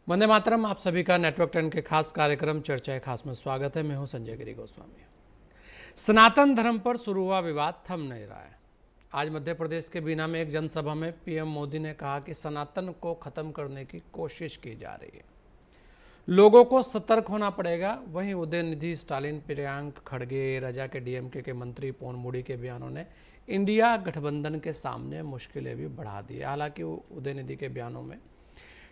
वंदे मातरम। आप सभी का नेटवर्क 10 के खास कार्यक्रम चर्चा खास में स्वागत है। मैं हूं संजय गिरी गोस्वामी। सनातन धर्म पर शुरू हुआ विवाद थम नहीं रहा है। आज मध्य प्रदेश के बीना में एक जनसभा में पीएम मोदी ने कहा कि सनातन को खत्म करने की कोशिश की जा रही है, लोगों को सतर्क होना पड़ेगा। वहीं उदयनिधि स्टालिन, प्रियांक खड़गे, रजा के डीएमके के मंत्री पोनमुड़ी के बयानों ने इंडिया गठबंधन के सामने मुश्किलें भी बढ़ा दी। हालांकि उदयनिधि के बयानों में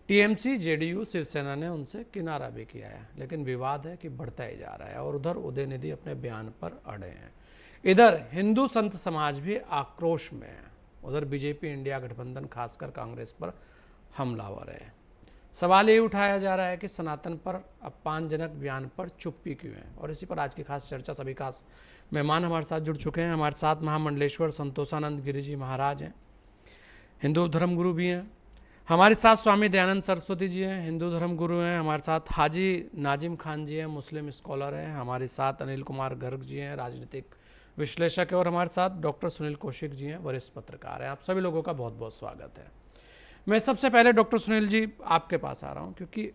टीएमसी, जेडीयू, शिवसेना ने उनसे किनारा भी किया है, लेकिन विवाद है कि बढ़ता ही जा रहा है और उधर उदयनिधि अपने बयान पर अड़े हैं। इधर हिंदू संत समाज भी आक्रोश में है। उधर बीजेपी इंडिया गठबंधन खासकर कांग्रेस पर हमलावर है। सवाल ये उठाया जा रहा है कि सनातन पर अपमानजनक बयान पर चुप्पी क्यों है, और इसी पर आज की खास चर्चा। सभी खास मेहमान हमारे साथ जुड़ चुके हैं। हमारे साथ महामंडलेश्वर संतोषानंद गिरी जी महाराज हैं, हिंदू धर्मगुरु भी हैं। हमारे साथ स्वामी दयानंद सरस्वती जी हैं, हिंदू धर्म गुरु हैं। हमारे साथ हाजी नाजिम खान जी हैं, मुस्लिम स्कॉलर हैं। हमारे साथ अनिल कुमार गर्ग जी हैं, राजनीतिक विश्लेषक है। और हमारे साथ डॉक्टर सुनील कौशिक जी हैं, वरिष्ठ पत्रकार हैं। आप सभी लोगों का बहुत बहुत स्वागत है। मैं सबसे पहले डॉक्टर सुनील जी आपके पास आ रहा हूँ, क्योंकि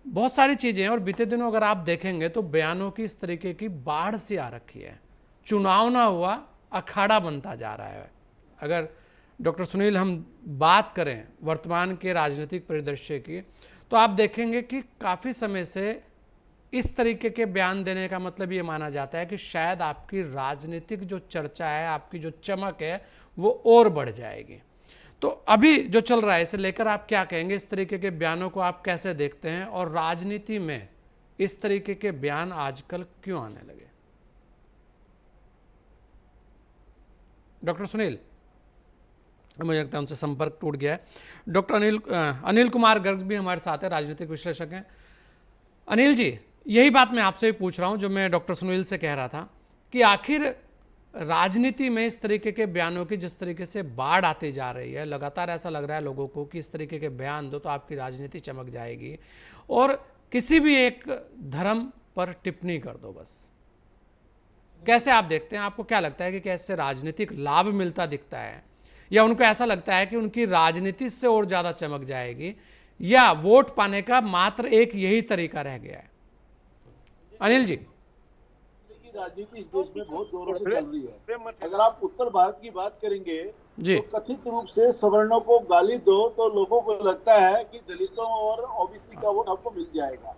बहुत सारी चीज़ें हैं और बीते दिनों अगर आप देखेंगे तो बयानों की इस तरीके की बाढ़ सी आ रखी है। चुनाव ना हुआ, अखाड़ा बनता जा रहा है। अगर डॉक्टर सुनील हम बात करें वर्तमान के राजनीतिक परिदृश्य की, तो आप देखेंगे कि काफ़ी समय से इस तरीके के बयान देने का मतलब ये माना जाता है कि शायद आपकी राजनीतिक जो चर्चा है, आपकी जो चमक है, वो और बढ़ जाएगी। तो अभी जो चल रहा है इसे लेकर आप क्या कहेंगे? इस तरीके के बयानों को आप कैसे देखते हैं, और राजनीति में इस तरीके के बयान आजकल क्यों आने लगे? डॉक्टर सुनील, मुझे लगता है उनसे संपर्क टूट गया है। डॉक्टर अनिल कुमार गर्ग भी हमारे साथ है, राजनीतिक विश्लेषक हैं। अनिल जी, यही बात मैं आपसे भी पूछ रहा हूं जो मैं डॉक्टर सुनील से कह रहा था कि आखिर राजनीति में इस तरीके के बयानों की जिस तरीके से बाढ़ आती जा रही है, लगातार ऐसा लग रहा है लोगों को कि इस तरीके के बयान दो तो आपकी राजनीति चमक जाएगी और किसी भी एक धर्म पर टिप्पणी कर दो बस। कैसे आप देखते हैं? आपको क्या लगता है कि कैसे राजनीतिक लाभ मिलता दिखता है, या उनको ऐसा लगता है कि उनकी राजनीति से और ज्यादा चमक जाएगी, या वोट पाने का मात्र एक यही तरीका रह गया है? अनिल जी। राजनीति इस देश में बहुत जोरों से चल रही है। अगर आप उत्तर भारत की बात करेंगे जी। तो कथित रूप से सवर्णों को गाली दो तो लोगों को लगता है कि दलितों और ओबीसी का वोट आपको मिल जाएगा।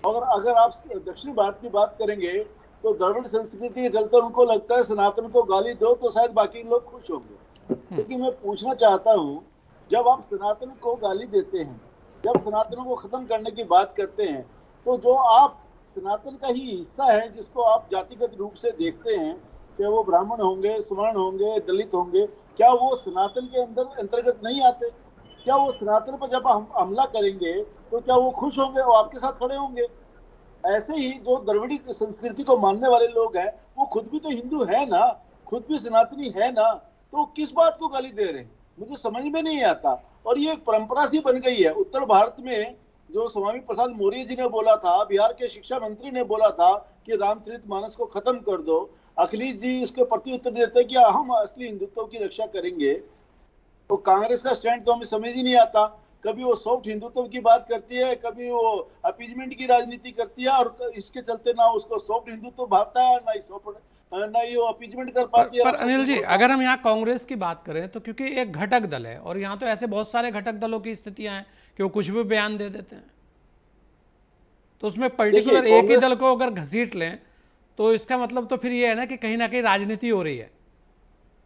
और अगर आप दक्षिण भारत की बात करेंगे तो द्रविड़ संस्कृति के चलते उनको लगता है सनातन को गाली दो तो शायद बाकी लोग खुश होंगे। लेकिन मैं पूछना चाहता हूँ, जब आप सनातन को गाली देते हैं, जब सनातन को खत्म करने की बात करते हैं, तो जो आप सनातन का ही हिस्सा है जिसको आप जातिगत रूप से देखते हैं, क्या वो ब्राह्मण होंगे, स्वर्ण होंगे, दलित होंगे, क्या वो सनातन के अंदर अंतर्गत नहीं आते? क्या वो सनातन पर जब हम हमला करेंगे तो क्या वो खुश होंगे और आपके साथ खड़े होंगे? ऐसे ही जो द्रविड़ी संस्कृति को मानने वाले लोग हैं वो खुद भी तो हिंदू है ना, खुद भी सनातनी है ना, तो किस बात को गाली दे रहे हैं? मुझे समझ में नहीं आता। और ये एक परंपरा सी बन गई है उत्तर भारत में। जो स्वामी प्रसाद मौर्य जी ने बोला था, बिहार के शिक्षा मंत्री ने बोला था कि रामचरितमानस को खत्म कर दो, अखिलेश जी इसके प्रति उत्तर देते कि हम असली हिंदुत्व की रक्षा करेंगे। तो कांग्रेस का स्टैंड तो हमें समझ ही नहीं आता। कभी वो सॉफ्ट हिंदुत्व की बात करती है, कभी वो अपीजमेंट की राजनीति करती है, और इसके चलते ना उसको सॉफ्ट हिंदुत्व भागता है, ना ही सॉफ्ट, ना ही वो अपीजमेंट कर पाती है। पर अनिल जी, अगर हम यहाँ कांग्रेस की बात करें तो क्योंकि एक घटक दल है और यहाँ तो ऐसे बहुत सारे घटक दलों की स्थितियां हैं कि वो कुछ भी बयान दे देते हैं, तो उसमें पर्टिकुलर एक ही दल को अगर घसीट लें तो इसका मतलब तो फिर ये है ना कहीं राजनीति हो रही है।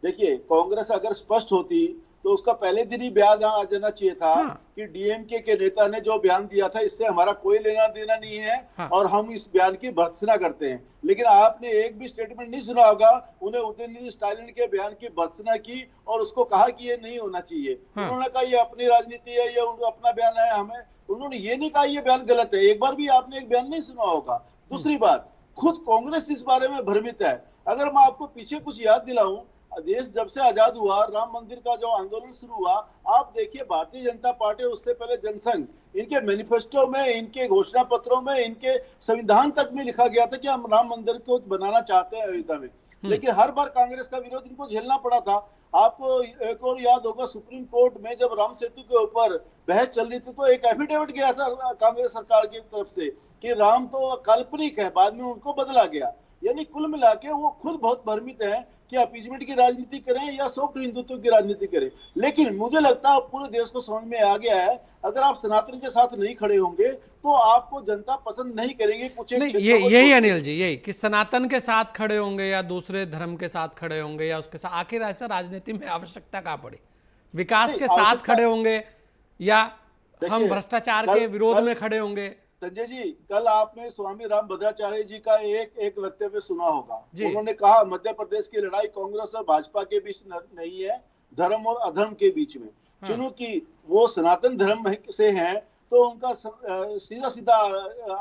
देखिए, कांग्रेस अगर स्पष्ट होती तो उसका पहले दिन ही बयान आ जाना चाहिए था। हाँ। कि डीएमके के नेता ने जो बयान दिया था इससे हमारा कोई लेना देना नहीं है। हाँ। और हम इस बयान की भर्त्सना करते हैं। लेकिन आपने एक भी स्टेटमेंट नहीं सुना होगा उन्हें उदयनिधि स्टालिन के बयान की भर्त्सना की और उसको कहा कि ये नहीं होना चाहिए। हाँ। उन्होंने कहा ये अपनी राजनीति है, ये अपना बयान है, हमें उन्होंने ये नहीं कहा ये बयान गलत है। एक बार भी आपने एक बयान नहीं सुना होगा। दूसरी बात, खुद कांग्रेस इस बारे में भ्रमित है। अगर मैं आपको पीछे कुछ याद दिलाऊं, देश जब से आजाद हुआ, राम मंदिर का जो आंदोलन शुरू हुआ, आप देखिए भारतीय जनता पार्टी, उससे पहले जनसंघ, इनके मैनिफेस्टो में, इनके घोषणा पत्रों में, इनके संविधान तक में लिखा गया था कि हम राम मंदिर को बनाना चाहते हैं अयोध्या में। लेकिन हर बार कांग्रेस का विरोध इनको झेलना पड़ा था। आपको एक और याद होगा, सुप्रीम कोर्ट में जब राम सेतु के ऊपर बहस चल रही थी तो एक एफिडेविट गया था कांग्रेस सरकार की तरफ से कि राम तो काल्पनिक है, बाद में उनको बदला गया। यानी कुल मिला के वो खुद बहुत भ्रमित है कि अपीजमेंट की राजनीति करें या सॉफ्ट हिंदुत्व की राजनीति करें। लेकिन मुझे लगता है पूरे देश को समझ में आ गया है, अगर आप सनातन के साथ नहीं खड़े होंगे तो आपको जनता पसंद नहीं करेंगे। कुछ एक नहीं, क्षेत्रों ये को यही छोड़ अनिल के। जी, यही कि सनातन के साथ खड़े होंगे या दूसरे धर्म के साथ खड़े होंगे या उसके साथ, आखिर ऐसा राजनीति में आवश्यकता कहाँ पड़ी? विकास नहीं, के साथ आवश्यकता खड़े होंगे या हम देखिए, भ्रष्टाचार कल के विरोध कल में खड़े होंगे? संजय जी, कल आपने स्वामी राम भद्राचार्य जी का एक वक्तव्य सुना होगा। जी। उन्होंने कहा मध्य प्रदेश की लड़ाई कांग्रेस और भाजपा के बीच नहीं है, धर्म और अधर्म के बीच में। हाँ। क्योंकि वो सनातन धर्म से हैं तो उनका सीधा सीधा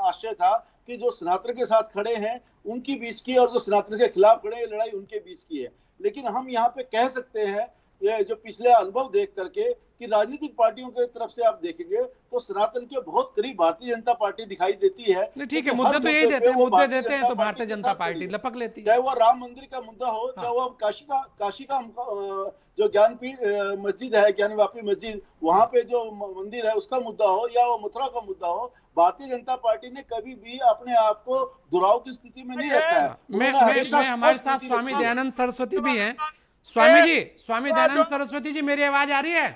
आशय था कि जो सनातन के साथ खड़े हैं उनकी बीच की, और जो सनातन के खिलाफ खड़े हैं लड़ाई उनके बीच की है। लेकिन हम यहाँ पे कह सकते हैं, ये जो पिछले अनुभव देख करके, कि राजनीतिक पार्टियों की तरफ से आप देखेंगे तो सनातन के बहुत करीब भारतीय जनता पार्टी दिखाई देती है। नहीं, ठीक है, क्योंकि मुद्दे हर तो यही मुद्दे देते पे हैं, वो मुद्दे देते हैं तो पार्टी भारतीय के जनता साथ खड़ी पार्टी है। लपक लेती है। चाहे वो राम मंदिर का मुद्दा हो, हाँ। चाहे वो काशी का जो ज्ञानपीठ मस्जिद है, ज्ञानवापी मस्जिद, वहां पे जो मंदिर है उसका मुद्दा हो, या वो मथुरा का मुद्दा हो, भारतीय जनता पार्टी ने कभी भी अपने आप को दुराव की स्थिति में नहीं रखा है। मैं उन्होंने हमेशा हमारे स्पष्ट साथ नीति स्वामी रखी है। दयानंद सरस्वती भी हैं। स्वामी जी, स्वामी दयानंद सरस्वती जी, मेरी आवाज आ रही है?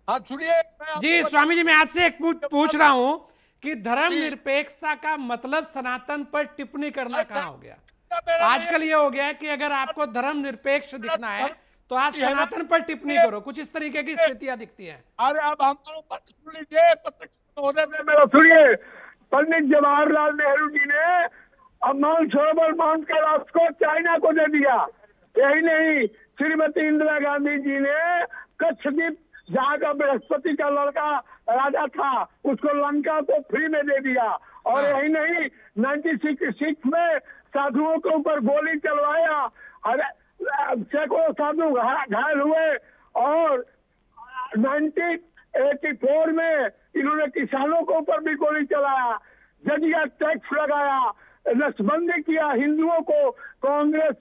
हाँ सुनिए, जी स्वामी जी, मैं आपसे एक पूछ रहा हूं कि धर्मनिरपेक्षता का मतलब सनातन पर टिप्पणी करना कहाँ हो गया? आजकल ये हो गया है कि अगर आपको धर्मनिरपेक्ष दिखना है तो आप सनातन पर टिप्पणी करो, कुछ इस तरीके की स्थितियां दिखती हैं। अरे अब हमारे बात सुन लीजिए, पत्रकार महोदय ने मेरा सुनिए। पंडित जवाहरलाल नेहरू जी ने अम्मान सरोवर बांध के राष्ट्र को चाइना को दे दिया। यही नहीं, श्रीमती इंदिरा गांधी जी ने कच्छ द्वीप, जहाँ का बृहस्पति का लड़का राजा था, उसको लंका को फ्री में दे दिया। और यही नहीं, 96 में साधुओं के ऊपर गोली चलवाया, सैकड़ों साधु घायल हुए। और 1984 में इन्होंने किसानों के ऊपर भी गोली चलाया, जजिया टैक्स लगाया, नसबंदी किया हिंदुओं को। कांग्रेस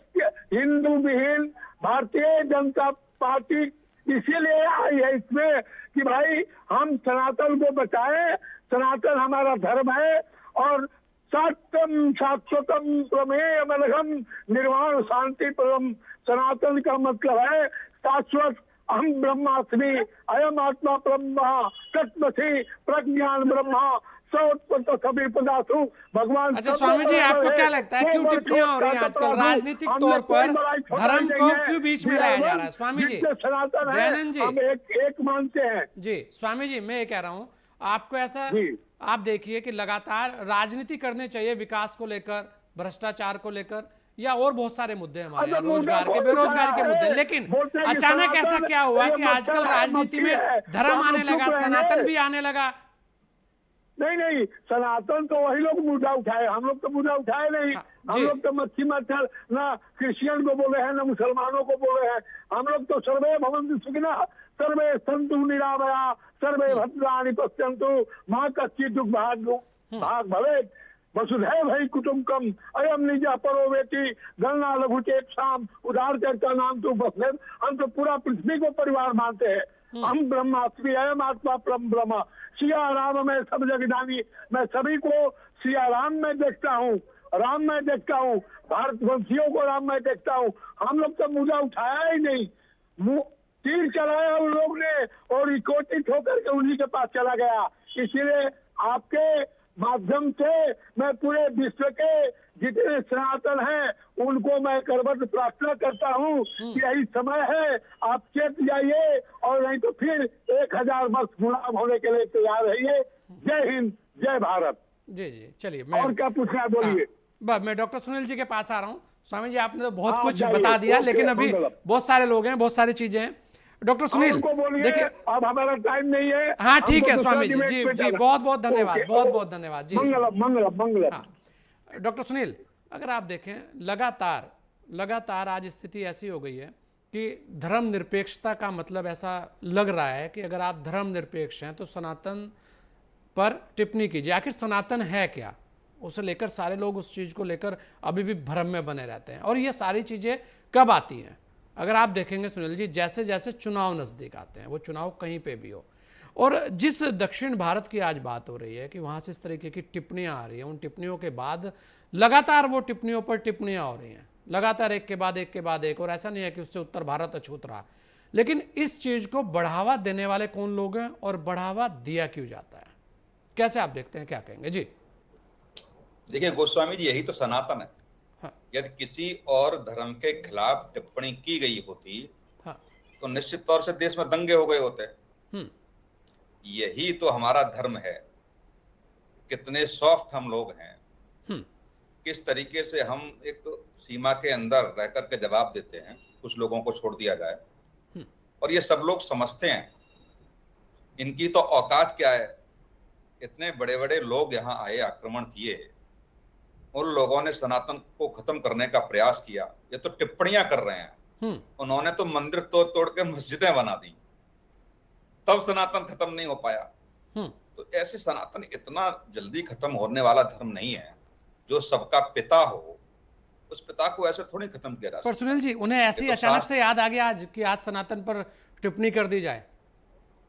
हिंदू विहीन भारतीय जनता पार्टी इसीलिए आई है इसमें कि भाई हम सनातन को बचाएं, सनातन हमारा धर्म है। और सत्यम शाश्वतम प्रमेय मनघम निर्वाण शांति परम, सनातन का मतलब है शाश्वत। अहम ब्रह्मास्मि, अयम आत्मा ब्रह्मा, तत्वसी प्रज्ञान ब्रह्मा, सभी पदार्थु भगवान। अच्छा स्वामी जी, आपको क्या लगता है क्यों टिप्पणियां हो रही हैं आजकल राजनीतिक तौर पर, धर्म को क्यों बीच में लाया जा रहा है? स्वामी जी, दयानंद जी, हम एक मानते हैं। जी स्वामी जी, मैं ये कह रहा हूं, आपको ऐसा, आप देखिए कि लगातार राजनीति करनी चाहिए विकास को लेकर, भ्रष्टाचार को लेकर, या और बहुत सारे मुद्दे हमारे यहाँ, रोजगार के, बेरोजगारी के मुद्दे। लेकिन अचानक ऐसा क्या हुआ कि आजकल राजनीति में धर्म आने लगा, सनातन भी आने लगा? नहीं, सनातन तो वही लोग मुद्दा उठाए, हम लोग तो मुद्दा उठाए नहीं। हम लोग तो मच्छी मच्छर ना क्रिश्चियन को बोले हैं ना मुसलमानों को बोले हैं। हम लोग तो सर्वे भवन्तु सुखिनः, सर्वे सन्तु निरामया, सर्वे भद्राणि पश्यन्तु, मां कश्चित् भाग भवेत्, वसुधैव हि कुटुम्बकम्, अयम निजः परो वेति, गणना लघु चेतसाम, उदार चर्चा नाम तो बसलेव। हम तो पूरा पृथ्वी को परिवार मानते हैं। हम ब्रह्मास्मि, अयम आत्मा परम ब्रह्म। सिया राम में सब जगदानी, मैं सभी को सिया राम में देखता हूँ, राम में देखता हूँ, भारतवंशियों को राम में देखता हूँ। हम लोग तो मुद्दा उठाया ही नहीं, तीर चलाया उन लोग ने और इकोटित होकर के उन्हीं के पास चला गया। इसीलिए आपके माध्यम से मैं पूरे विश्व के जितने सनातन हैं उनको मैं करबद्ध प्रार्थना करता हूँ कि यही समय है, आप चेत जाइए, और नहीं तो फिर 1000 वर्ष गुलाम होने के लिए तैयार रहिए। जय हिंद, जय भारत। जी जी, चलिए, और क्या पूछना है बोलिए। मैं डॉक्टर सुनील जी के पास आ रहा हूँ। स्वामी जी, आपने तो बहुत कुछ बता दिया, लेकिन अभी बहुत सारे लोग हैं, बहुत सारी चीजें हैं। डॉक्टर सुनील देखिए, अब हमारा टाइम नहीं है। हाँ ठीक है स्वामी जी, जी जी, बहुत बहुत धन्यवाद, बहुत बहुत धन्यवाद जी। मंगलम। डॉक्टर सुनील, अगर आप देखें लगातार आज स्थिति ऐसी हो गई है कि धर्मनिरपेक्षता का मतलब ऐसा लग रहा है कि अगर आप धर्मनिरपेक्ष हैं तो सनातन पर टिप्पणी कीजिए। आखिर सनातन है क्या, उसे लेकर सारे लोग उस चीज को लेकर अभी भी भ्रम में बने रहते हैं। और ये सारी चीजें कब आती हैं? अगर आप देखेंगे सुनील जी, जैसे जैसे चुनाव नज़दीक आते हैं, वो चुनाव कहीं पे भी हो, और जिस दक्षिण भारत की आज बात हो रही है कि वहाँ से इस तरीके की टिप्पणियाँ आ रही हैं, उन टिप्पणियों के बाद लगातार वो टिप्पणियों पर टिप्पणियाँ हो रही हैं, लगातार एक के बाद एक के बाद एक, और ऐसा नहीं है कि उससे उत्तर भारत अछूत रहा। लेकिन इस चीज़ को बढ़ावा देने वाले कौन लोग हैं और बढ़ावा दिया क्यों जाता है? कैसे आप देखते हैं, क्या कहेंगे जी? देखिए गोस्वामी जी, यही तो सनातन है। हाँ। यदि किसी और धर्म के खिलाफ टिप्पणी की गई होती हाँ। तो निश्चित तौर से देश में दंगे हो गए होते। यही तो हमारा धर्म है। कितने सॉफ्ट हम लोग हैं, किस तरीके से हम एक सीमा के अंदर रह करके जवाब देते हैं, कुछ लोगों को छोड़ दिया जाए, और ये सब लोग समझते हैं इनकी तो औकात क्या है। इतने बड़े बड़े लोग यहाँ आए, आक्रमण किए, उन लोगों ने सनातन को खत्म करने का प्रयास किया, ये तो टिप्पणियां कर रहे हैं। उन्होंने तो मंदिर तोड़ तोड़ के मस्जिदें बना दी, तब सनातन खत्म नहीं हो पाया। तो ऐसे सनातन इतना जल्दी खत्म होने वाला धर्म नहीं है। जो सबका पिता हो, उस पिता को ऐसे थोड़ी खत्म किया जा सकता। पर सुनील जी, उन्हें ऐसी तो अचानक से याद आ गया आज कि आज सनातन पर टिप्पणी कर दी जाए,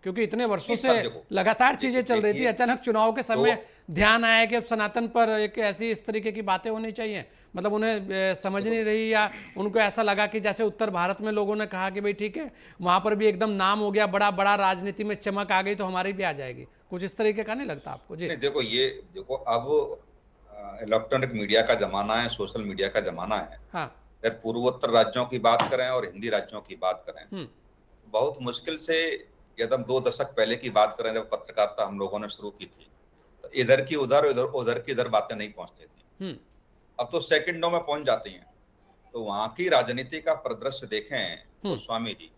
क्योंकि इतने वर्षों से लगातार चीजें चल रही थी, अचानक चुनाव के समय ध्यान आया कि अब सनातन पर एक ऐसी इस तरीके की बातें होनी चाहिए। मतलब उन्हें समझ नहीं रही, या उनको ऐसा लगा कि जैसे उत्तर भारत में लोगों ने कहा कि भाई ठीक है, वहां पर भी एकदम नाम हो गया, बड़ा बड़ा राजनीति में चमक आ गई, तो हमारी भी आ जाएगी। कुछ इस तरीके का नहीं लगता आपको जी? देखो अब इलेक्ट्रॉनिक मीडिया का जमाना है, सोशल मीडिया का जमाना है। हाँ। अगर पूर्वोत्तर राज्यों की बात करें और हिंदी राज्यों की बात करें, बहुत मुश्किल से, यदि हम 2 दशक पहले की बात करें, जब पत्रकारिता हम लोगों ने शुरू की थी, तो इधर की उधर, उधर की इधर बातें नहीं पहुंचती थी। अब तो सेकंडों में पहुंच जाती हैं। तो वहां की राजनीति का परिदृश्य देखें गोस्वामी जी,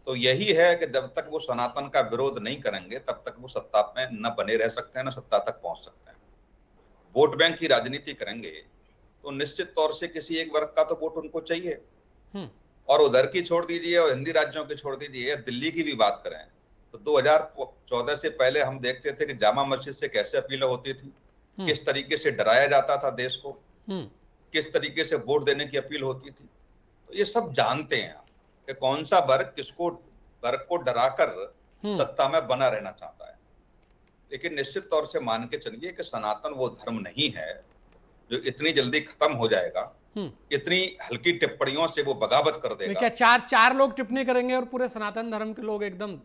तो यही है कि जब तक वो सनातन का विरोध नहीं करेंगे, तब तक वो सत्ता में न बने रह सकते हैं, न सत्ता तक पहुंच सकते हैं। वोट बैंक की राजनीति करेंगे तो निश्चित तौर से किसी एक वर्ग का तो वोट उनको चाहिए, और उधर की छोड़ दीजिए और हिंदी राज्यों की छोड़ दीजिए, या दिल्ली की भी बात करें तो 2014 से पहले हम देखते थे कि जामा मस्जिद से कैसे अपील होती थी, किस तरीके से डराया जाता था देश को, किस तरीके से वोट देने की अपील होती थी। तो ये सब जानते हैं कि कौन सा वर्ग किसको, वर्ग को डराकर सत्ता में बना रहना चाहता है। लेकिन निश्चित तौर से मान के चलिए कि सनातन वो धर्म नहीं है जो इतनी जल्दी खत्म हो जाएगा। इतनी हल्की टिप्पणियों से वो बगावत कर देगा। क्या चार लोग टिप्पणी करेंगे और पूरे सनातन धर्म के लोग एकदम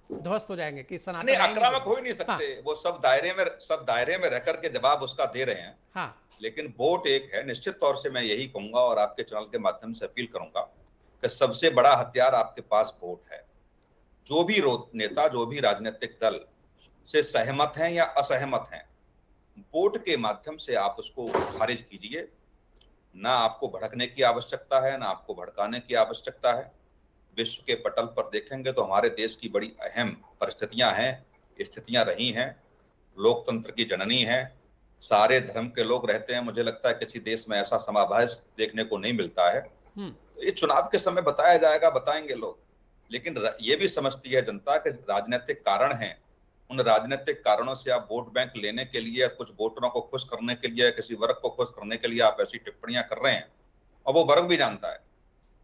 ध्वस्त हो जाएंगे कि सनातन नहीं, आक्रामक हो ही नहीं सकते। हाँ। वो सब दायरे में रह करके जवाब उसका दे रहे हैं। हाँ। लेकिन वोट एक है। निश्चित तौर से मैं यही कहूंगा और आपके चैनल के माध्यम से अपील करूंगा कि सबसे बड़ा हथियार आपके पास वोट है। जो भी नेता, जो भी राजनीतिक दल से सहमत हैं या असहमत हैं, वोट के माध्यम से आप उसको खारिज कीजिए। ना आपको भड़कने की आवश्यकता है, ना आपको भड़काने की आवश्यकता है। विश्व के पटल पर देखेंगे तो हमारे देश की बड़ी अहम परिस्थितियां हैं, स्थितियां रही हैं। लोकतंत्र की जननी है, सारे धर्म के लोग रहते हैं। मुझे लगता है किसी देश में ऐसा समाभास देखने को नहीं मिलता है। तो ये चुनाव के समय बताया जाएगा, बताएंगे लोग। लेकिन ये भी समझती है जनता कि राजनीतिक कारण हैं, उन राजनीतिक कारणों से आप वोट बैंक लेने के लिए, कुछ वोटरों को खुश करने के लिए, किसी वर्ग को खुश करने के लिए आप ऐसी टिप्पणियां कर रहे हैं। और वो वर्ग भी जानता है,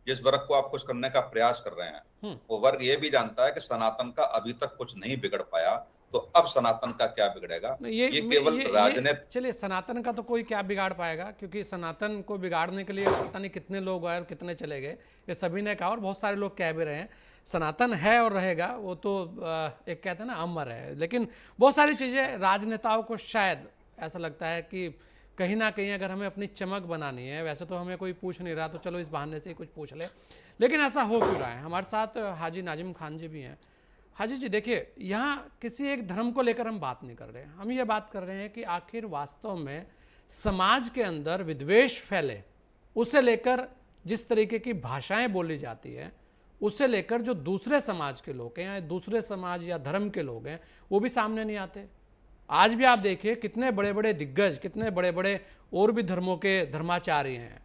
जिस वर्ग को आप खुश करने का प्रयास कर रहे हैं, वो वर्ग ये भी जानता है कि सनातन का अभी तक कुछ नहीं बिगड़ पाया, तो अब सनातन का क्या बिगड़ेगा। ये केवल राजनीति। चलिए, सनातन का तो कोई क्या बिगाड़ पाएगा, क्योंकि सनातन को बिगाड़ने के लिए पता नहीं कितने लोग आए और कितने चले गए। ये सभी ने कहा और बहुत सारे लोग कह भी रहे हैं सनातन है और रहेगा, वो तो एक कहते हैं ना अमर है। लेकिन बहुत सारी चीज़ें राजनेताओं को शायद ऐसा लगता है कि कहीं ना कहीं अगर हमें अपनी चमक बनानी है, वैसे तो हमें कोई पूछ नहीं रहा, तो चलो इस बहाने से ही कुछ पूछ ले। लेकिन ऐसा हो क्यों रहा है? हमारे साथ हाजी नाजिम खान जी भी हैं। हाजी जी, देखिए, यहाँ किसी एक धर्म को लेकर हम बात नहीं कर रहे हैं। हम ये बात कर रहे हैं कि आखिर वास्तव में समाज के अंदर विद्वेष फैले, उसे लेकर जिस तरीके की भाषाएं बोली जाती है, उसे लेकर जो दूसरे समाज के लोग हैं या दूसरे समाज या धर्म के लोग हैं, वो भी सामने नहीं आते। आज भी आप देखिए कितने बड़े बड़े दिग्गज, कितने बड़े बड़े और भी धर्मों के धर्माचार्य हैं,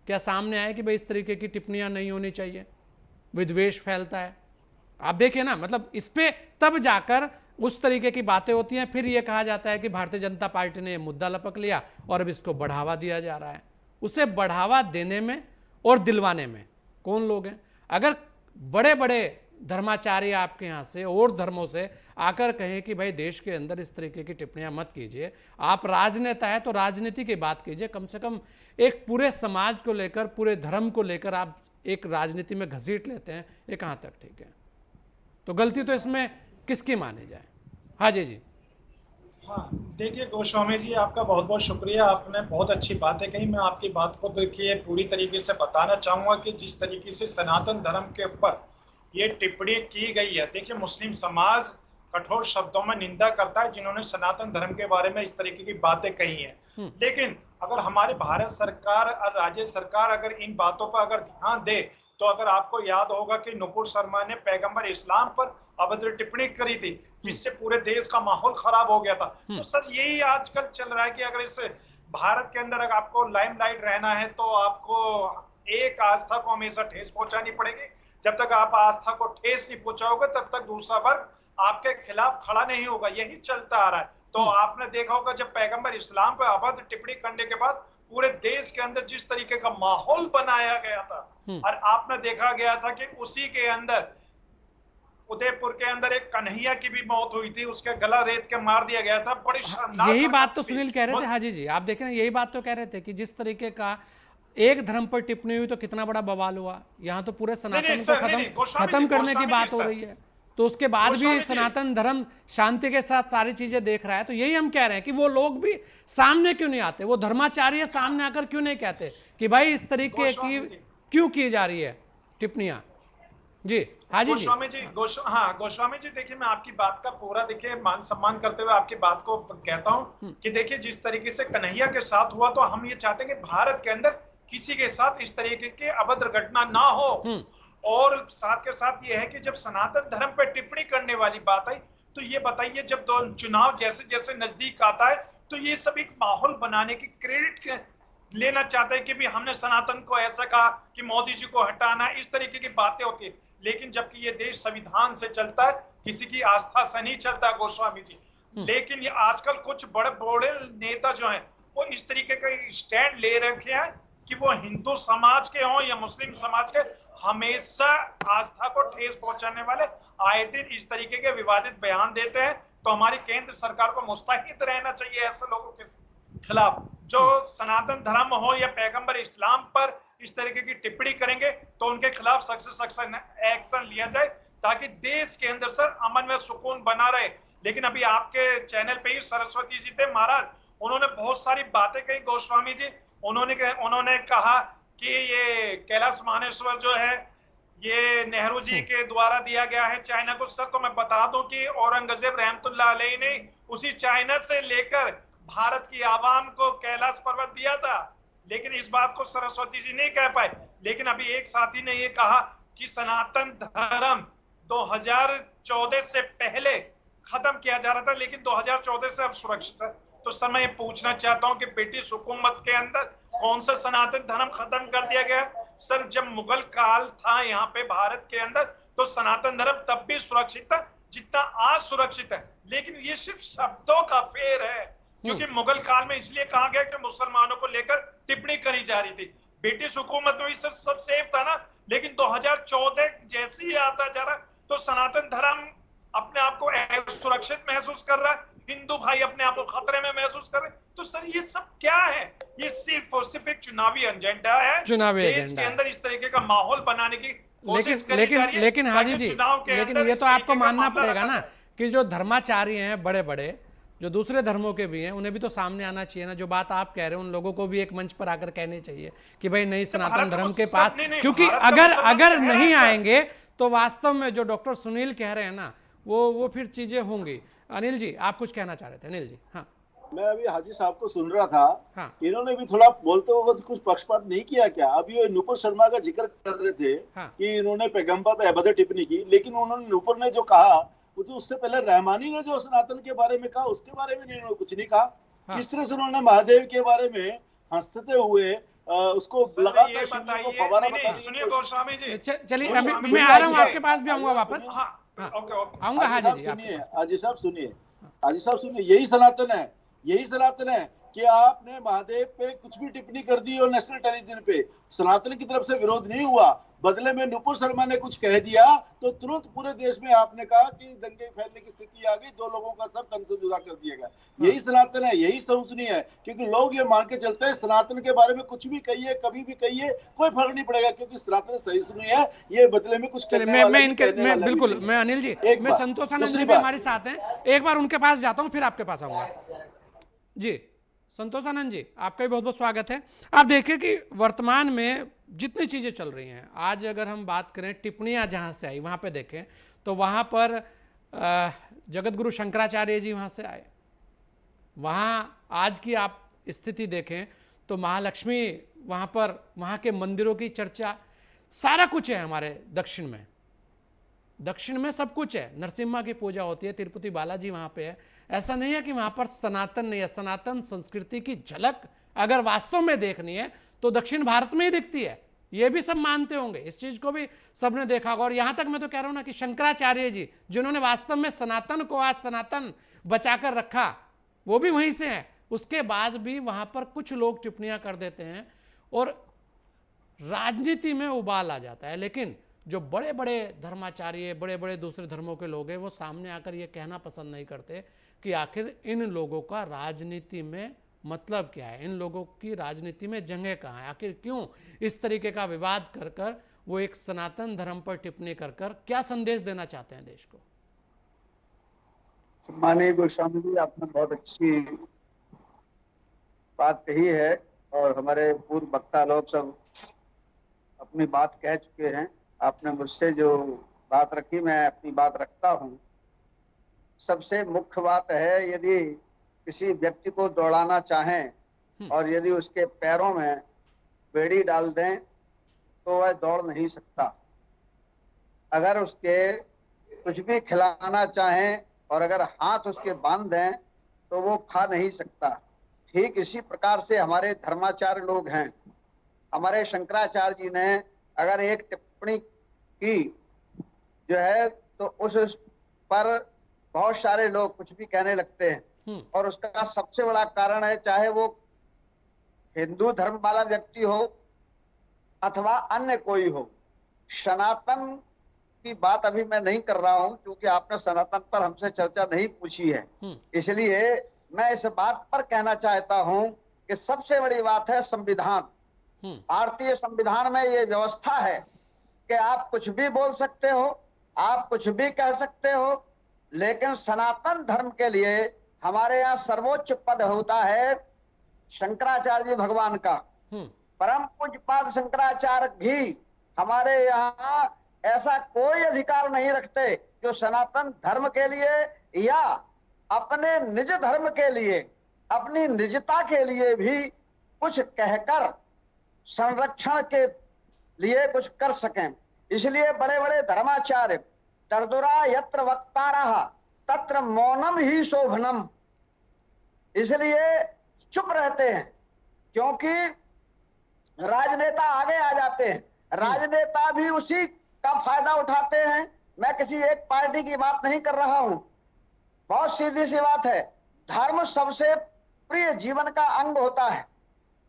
क्या सामने आए कि भाई इस तरीके की टिप्पणियां नहीं होनी चाहिए, विद्वेष फैलता है। आप देखिए ना, मतलब इस पे तब जाकर उस तरीके की बातें होती हैं। फिर यह कहा जाता है कि भारतीय जनता पार्टी ने मुद्दा लपक लिया और अब इसको बढ़ावा दिया जा रहा है। उसे बढ़ावा देने में और दिलवाने में कौन लोग हैं? अगर बड़े बड़े धर्माचार्य आपके यहाँ से और धर्मों से आकर कहें कि भाई देश के अंदर इस तरीके की टिप्पणियां मत कीजिए, आप राजनेता है तो राजनीति की बात कीजिए, कम से कम एक पूरे समाज को लेकर, पूरे धर्म को लेकर आप एक राजनीति में घसीट लेते हैं, ये कहाँ तक ठीक है? तो गलती तो इसमें किसकी मानी जाए? हाँ जी। हाँ, देखिए गोस्वामी जी, आपका बहुत बहुत शुक्रिया, आपने बहुत अच्छी बातें कही। मैं आपकी बात को देखिए पूरी तरीके से बताना चाहूँगा कि जिस तरीके से सनातन धर्म के ऊपर ये टिप्पणी की गई है, देखिए मुस्लिम समाज कठोर शब्दों में निंदा करता है जिन्होंने सनातन धर्म के बारे में इस तरीके की बातें कही हैं। लेकिन अगर हमारी भारत सरकार और राज्य सरकार अगर इन बातों पर अगर ध्यान दे, तो अगर आपको याद होगा कि नुपुर शर्मा ने पैगंबर इस्लाम पर अभद्र टिप्पणी करी थी, जिससे पूरे देश का माहौल खराब हो गया था। तो सर यही आजकल चल रहा है कि अगर इस भारत के अंदर अगर आपको लाइमलाइट रहना है तो आपको एक आस्था को हमेशा ठेस पहुंचानी पड़ेगी। जब तक आप आस्था को ठेस नहीं पहुंचाओगे तब तक दूसरा वर्ग आपके खिलाफ खड़ा नहीं होगा। यही चलता आ रहा है। तो आपने देखा होगा जब पैगंबर इस्लाम पर अभद्र टिप्पणी करने के बाद पूरे देश के अंदर जिस तरीके का माहौल बनाया गया था, और आपने देखा गया था कि उसी के अंदर उदयपुर के अंदर एक कन्हैया की भी मौत हुई थी, उसका गला रेत के मार दिया गया था। बड़ी शानदार यही बात तो सुनील कह रहे थे। हाजी जी, आप देखें यही बात तो कह रहे थे कि जिस तरीके का एक धर्म पर टिप्पणी हुई तो कितना बड़ा बवाल हुआ। यहाँ तो पूरे सनातन को खत्म करने की बात हो रही है, तो उसके बाद भी सनातन धर्म शांति के साथ सारी चीजें देख रहा है। तो यही हम कह रहे हैं कि वो लोग भी सामने क्यों नहीं आते, वो धर्माचार्य सामने आकर क्यों नहीं कहते कि भाई इस तरीके की क्यों की जा रही है टिप्पणियां? जी हाजी गोस्वामी जी, गोस्वामी जी, देखिए मैं आपकी बात का पूरा देखिए मान सम्मान करते हुए आपकी बात को कहता हूं कि देखिए जिस तरीके से कन्हैया के साथ हुआ, तो हम ये चाहते हैं कि भारत के अंदर किसी के साथ इस तरीके की अभद्र घटना ना हो। और साथ के साथ ये है कि जब सनातन धर्म पर टिप्पणी करने वाली बात आई, तो ये बताइए जब चुनाव जैसे जैसे नजदीक आता है तो ये सब एक माहौल बनाने की क्रेडिट लेना चाहते हैं कि भी हमने सनातन को ऐसा कहा कि मोदी जी को हटाना, इस तरीके की बातें होती है। लेकिन जबकि ये देश संविधान से चलता है, किसी की आस्था से नहीं चलता गोस्वामी जी। लेकिन ये आजकल कुछ बड़े बड़े नेता जो हैं वो इस तरीके का स्टैंड ले रखे हैं कि वो हिंदू समाज के हों या मुस्लिम समाज के, हमेशा आस्था को ठेस पहुंचाने वाले आए दिन इस तरीके के विवादित बयान देते हैं। तो हमारी केंद्र सरकार को मुस्तैद रहना चाहिए ऐसे लोगों के खिलाफ जो सनातन धर्म हो या पैगंबर इस्लाम पर इस तरीके की टिप्पणी करेंगे, तो उनके खिलाफ सख्त एक्शन लिया जाए ताकि देश के अंदर सर अमन में सुकून बना रहे। लेकिन अभी आपके चैनल पे ही सरस्वती जी थे महाराज, उन्होंने बहुत सारी बातें कही गोस्वामी जी। उन्होंने कहा कि ये कैलाश मानेश्वर जो है ये नेहरू जी के द्वारा दिया गया है चाइना को। सर तो मैं बता दूं कि औरंगजेब रहमतुल्लाह अलैहि ने उसी चाइना से लेकर भारत की आवाम को कैलाश पर्वत दिया था, लेकिन इस बात को सरस्वती जी नहीं कह पाए। लेकिन अभी एक साथी ने ये कहा कि सनातन धर्म 2014 से पहले खत्म किया जा रहा था, लेकिन 2014 से अब सुरक्षित है। तो सर मैं ये पूछना चाहता हूँ कि ब्रिटिश हुकूमत के अंदर कौन सा सनातन धर्म खत्म कर दिया गया? सर जब मुगल काल था यहाँ पे भारत के अंदर, तो सनातन धर्म तब भी सुरक्षित था जितना आज सुरक्षित है। लेकिन ये सिर्फ शब्दों का फेर है, क्योंकि मुगल काल में इसलिए कहा गया कि मुसलमानों को लेकर टिप्पणी करी जा रही थी। ब्रिटिश हुकूमत में सर सब सेफ था ना, लेकिन 2014 जैसे ही आता जा रहा तो सनातन धर्म अपने आप को सुरक्षित महसूस कर रहा है, हिंदू भाई अपने आप को खतरे में महसूस कर रहे। तो सर ये सब क्या है? ये सिर्फ और सिर्फ एक चुनावी एजेंडा है, देश के अंदर इस तरीके का माहौल बनाने की कोशिश करी जा रही है। लेकिन हाजी जी, लेकिन ये तो आपको मानना पड़ेगा ना कि जो धर्माचार्य हैं बड़े बड़े, जो दूसरे धर्मों के भी हैं, उन्हें भी तो सामने आना चाहिए ना। जो बात आप कह रहे हैं उन लोगों को भी एक मंच पर आकर कहनी चाहिए कि भाई नहीं, सनातन धर्म के पास, क्योंकि अगर नहीं आएंगे तो वास्तव में जो डॉक्टर सुनील कह रहे हैं ना, वो फिर चीजें होंगी। अनिल जी आप कुछ कहना चाह रहे थे? अनिल जी। हाँ, मैं अभी हाजी साहब को सुन रहा था। हाँ। इन्होंने भी थोड़ा बोलते वक्त कुछ पक्षपात नहीं किया क्या? अभी ये नुपुर शर्मा का जिक्र कर रहे थे। हाँ। कि इन्होंने पैगंबर पर अभद्र टिप्पणी की, लेकिन उन्होंने नुपुर ने जो कहा वो तो उससे पहले रहमानी ने जो सनातन के बारे में कहा उसके बारे में इन्होंने कुछ नहीं कहा। हाँ। किस तरह से उन्होंने महादेव के बारे में हंसते हुए उसको लगातार सुनिए गोस्वामी जी, चलिए अभी मैं आ रहा हूँ, आपके पास भी आऊंगा वापस। आऊंगा हाजी जी। सुनिए हाजी साहब, सुनिए हाजी साहब, सुनिए, यही सनातन है कि आपने महादेव पे कुछ भी टिप्पणी कर दी और नेशनल टेलीविजन पे सनातन की तरफ से विरोध नहीं हुआ। बदले में नुपुर शर्मा ने कुछ कह दिया तो तुरंत पूरे देश में आपने कहा कि दंगे फैलने की स्थिति आ गई, 2 लोगों का सर तन से जुदा कर दिया गया। यही सनातन है, यही सहिष्णुता है, क्योंकि लोग ये मान के चलते हैं सनातन के बारे में कुछ भी कहिए, कभी भी कहिए, कोई फर्क नहीं पड़ेगा, क्योंकि सनातन सहिष्णु है, ये बदले में कुछ करने वाला नहीं, कहने वाला बिल्कुल, नहीं। मैं अनिल जी, मैं संतोष आनंद जी भी हमारे साथ हैं, एक बार उनके पास जाता हूं, फिर आपके पास आऊंगा। जी संतोष आनंद जी, आपका भी बहुत बहुत स्वागत है। आप देखिए कि वर्तमान में जितनी चीज़ें चल रही हैं, आज अगर हम बात करें टिप्पणियां जहाँ से आई वहाँ पे देखें तो वहाँ पर जगत गुरु शंकराचार्य जी वहाँ से आए, वहाँ आज की आप स्थिति देखें तो महालक्ष्मी, वहाँ पर वहाँ के मंदिरों की चर्चा, सारा कुछ है हमारे दक्षिण में सब कुछ है। नरसिम्हा की पूजा होती है, तिरुपति बालाजी वहाँ पे है। ऐसा नहीं है कि वहाँ पर सनातन नहीं है। सनातन संस्कृति की झलक अगर वास्तव में देखनी है तो दक्षिण भारत में ही दिखती है, ये भी सब मानते होंगे, इस चीज को भी सबने देखा होगा। और यहाँ तक मैं तो कह रहा हूँ ना कि शंकराचार्य जी जिन्होंने वास्तव में सनातन को आज सनातन बचाकर रखा, वो भी वहीं से हैं। उसके बाद भी वहाँ पर कुछ लोग टिप्पणियाँ कर देते हैं और राजनीति में उबाल आ जाता है। लेकिन जो बड़े बड़े धर्माचार्य, बड़े बड़े दूसरे धर्मों के लोग हैं, वो सामने आकर ये कहना पसंद नहीं करते कि आखिर इन लोगों का राजनीति में मतलब क्या है, इन लोगों की राजनीति में जंगें कहाँ है, आखिर क्यों इस तरीके का विवाद कर कर वो एक सनातन धर्म पर टिप्पणी कर कर क्या संदेश देना चाहते हैं देश को। माननीय गोस्वामी जी, आपने बहुत अच्छी बात कही है और हमारे पूर्व वक्ता लोग सब अपनी बात कह चुके हैं। आपने मुझसे जो बात रखी, मैं अपनी बात रखता हूँ। सबसे मुख्य बात है, यदि किसी व्यक्ति को दौड़ाना चाहें और यदि उसके पैरों में बेड़ी डाल दें तो वह दौड़ नहीं सकता। अगर उसके कुछ भी खिलाना चाहें और अगर हाथ उसके बांध दें तो वो खा नहीं सकता। ठीक इसी प्रकार से हमारे धर्माचार्य लोग हैं। हमारे शंकराचार्य जी ने अगर एक टिप्पणी की जो है तो उस पर बहुत सारे लोग कुछ भी कहने लगते हैं, और उसका सबसे बड़ा कारण है, चाहे वो हिंदू धर्म वाला व्यक्ति हो अथवा अन्य कोई हो। सनातन की बात अभी मैं नहीं कर रहा हूं क्योंकि आपने सनातन पर हमसे चर्चा नहीं पूछी है, इसलिए मैं इस बात पर कहना चाहता हूं कि सबसे बड़ी बात है संविधान। भारतीय संविधान में ये व्यवस्था है कि आप कुछ भी बोल सकते हो, आप कुछ भी कह सकते हो, लेकिन सनातन धर्म के लिए हमारे यहाँ सर्वोच्च पद होता है शंकराचार्य जी भगवान का। परम पूज्यपाद शंकराचार्य भी हमारे यहाँ ऐसा कोई अधिकार नहीं रखते जो सनातन धर्म के लिए या अपने निज धर्म के लिए, अपनी निजता के लिए भी कुछ कहकर संरक्षण के लिए कुछ कर सकें। इसलिए बड़े बड़े धर्माचार्य तर्दुरा यत्र वक्तारः तत्र मौनम ही शोभनम, इसलिए चुप रहते हैं, क्योंकि राजनेता आगे आ जाते हैं, राजनेता भी उसी का फायदा उठाते हैं। मैं किसी एक पार्टी की बात नहीं कर रहा हूं, बहुत सीधी सी बात है। धर्म सबसे प्रिय जीवन का अंग होता है।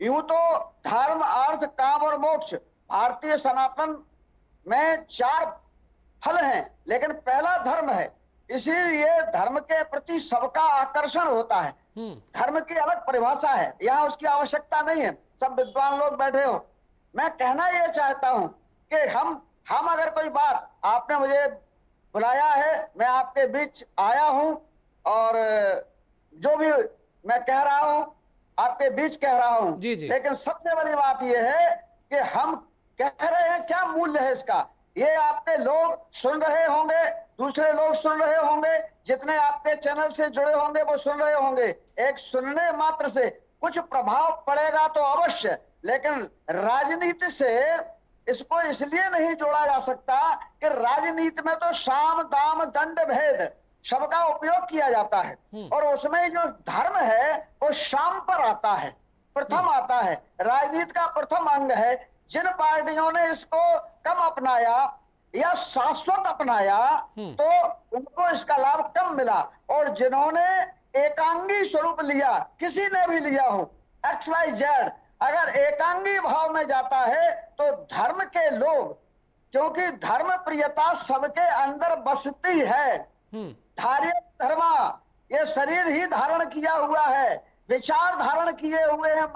यूं तो धर्म, अर्थ, काम और मोक्ष भारतीय सनातन में 4 फल हैं, लेकिन पहला धर्म है, इसीलिए धर्म के प्रति सबका आकर्षण होता है। धर्म की अलग परिभाषा है, यहाँ उसकी आवश्यकता नहीं है। सब विद्वान लोग बैठे हो, मैं कहना यह चाहता हूं कि हम अगर कोई बात, आपने मुझे बुलाया है, मैं आपके बीच आया हूं और जो भी मैं कह रहा हूं आपके बीच कह रहा हूं, लेकिन सबसे बड़ी बात यह है कि हम कह रहे हैं क्या मूल्य है इसका, ये आपके लोग सुन रहे होंगे, दूसरे लोग सुन रहे होंगे, जितने आपके चैनल से जुड़े होंगे वो सुन रहे होंगे। एक सुनने मात्र से कुछ प्रभाव पड़ेगा तो अवश्य, लेकिन राजनीति से इसको इसलिए नहीं जोड़ा जा सकता कि राजनीति में तो साम दाम दंड भेद सबका उपयोग किया जाता है, और उसमें जो धर्म है वो शाम पर आता है, प्रथम आता है। राजनीति का प्रथम अंग है। जिन पार्टियों ने इसको कम अपनाया या शाश्वत अपनाया तो उनको इसका लाभ कम मिला, और जिन्होंने एकांगी स्वरूप लिया, किसी ने भी लिया हो, XYZ, अगर एकांगी भाव में जाता है तो धर्म के लोग क्योंकि धर्म प्रियता सबके अंदर बसती है। धार्य धर्मा, ये शरीर ही धारण किया हुआ है, विचार धारण किए हुए हैं,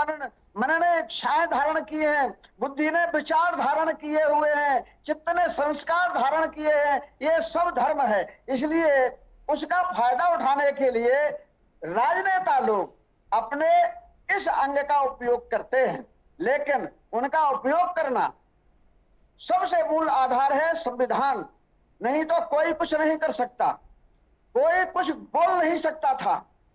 मन ने इच्छाएं धारण किए हैं, बुद्धि ने विचार धारण किए हुए हैं, चित्त ने संस्कार धारण किए हैं, ये सब धर्म है। इसलिए उसका फायदा उठाने के लिए राजनेता लोग अपने इस अंग का उपयोग करते हैं, लेकिन उनका उपयोग करना सबसे मूल आधार है संविधान। नहीं तो कोई कुछ नहीं कर सकता, कोई कुछ बोल नहीं सकता था,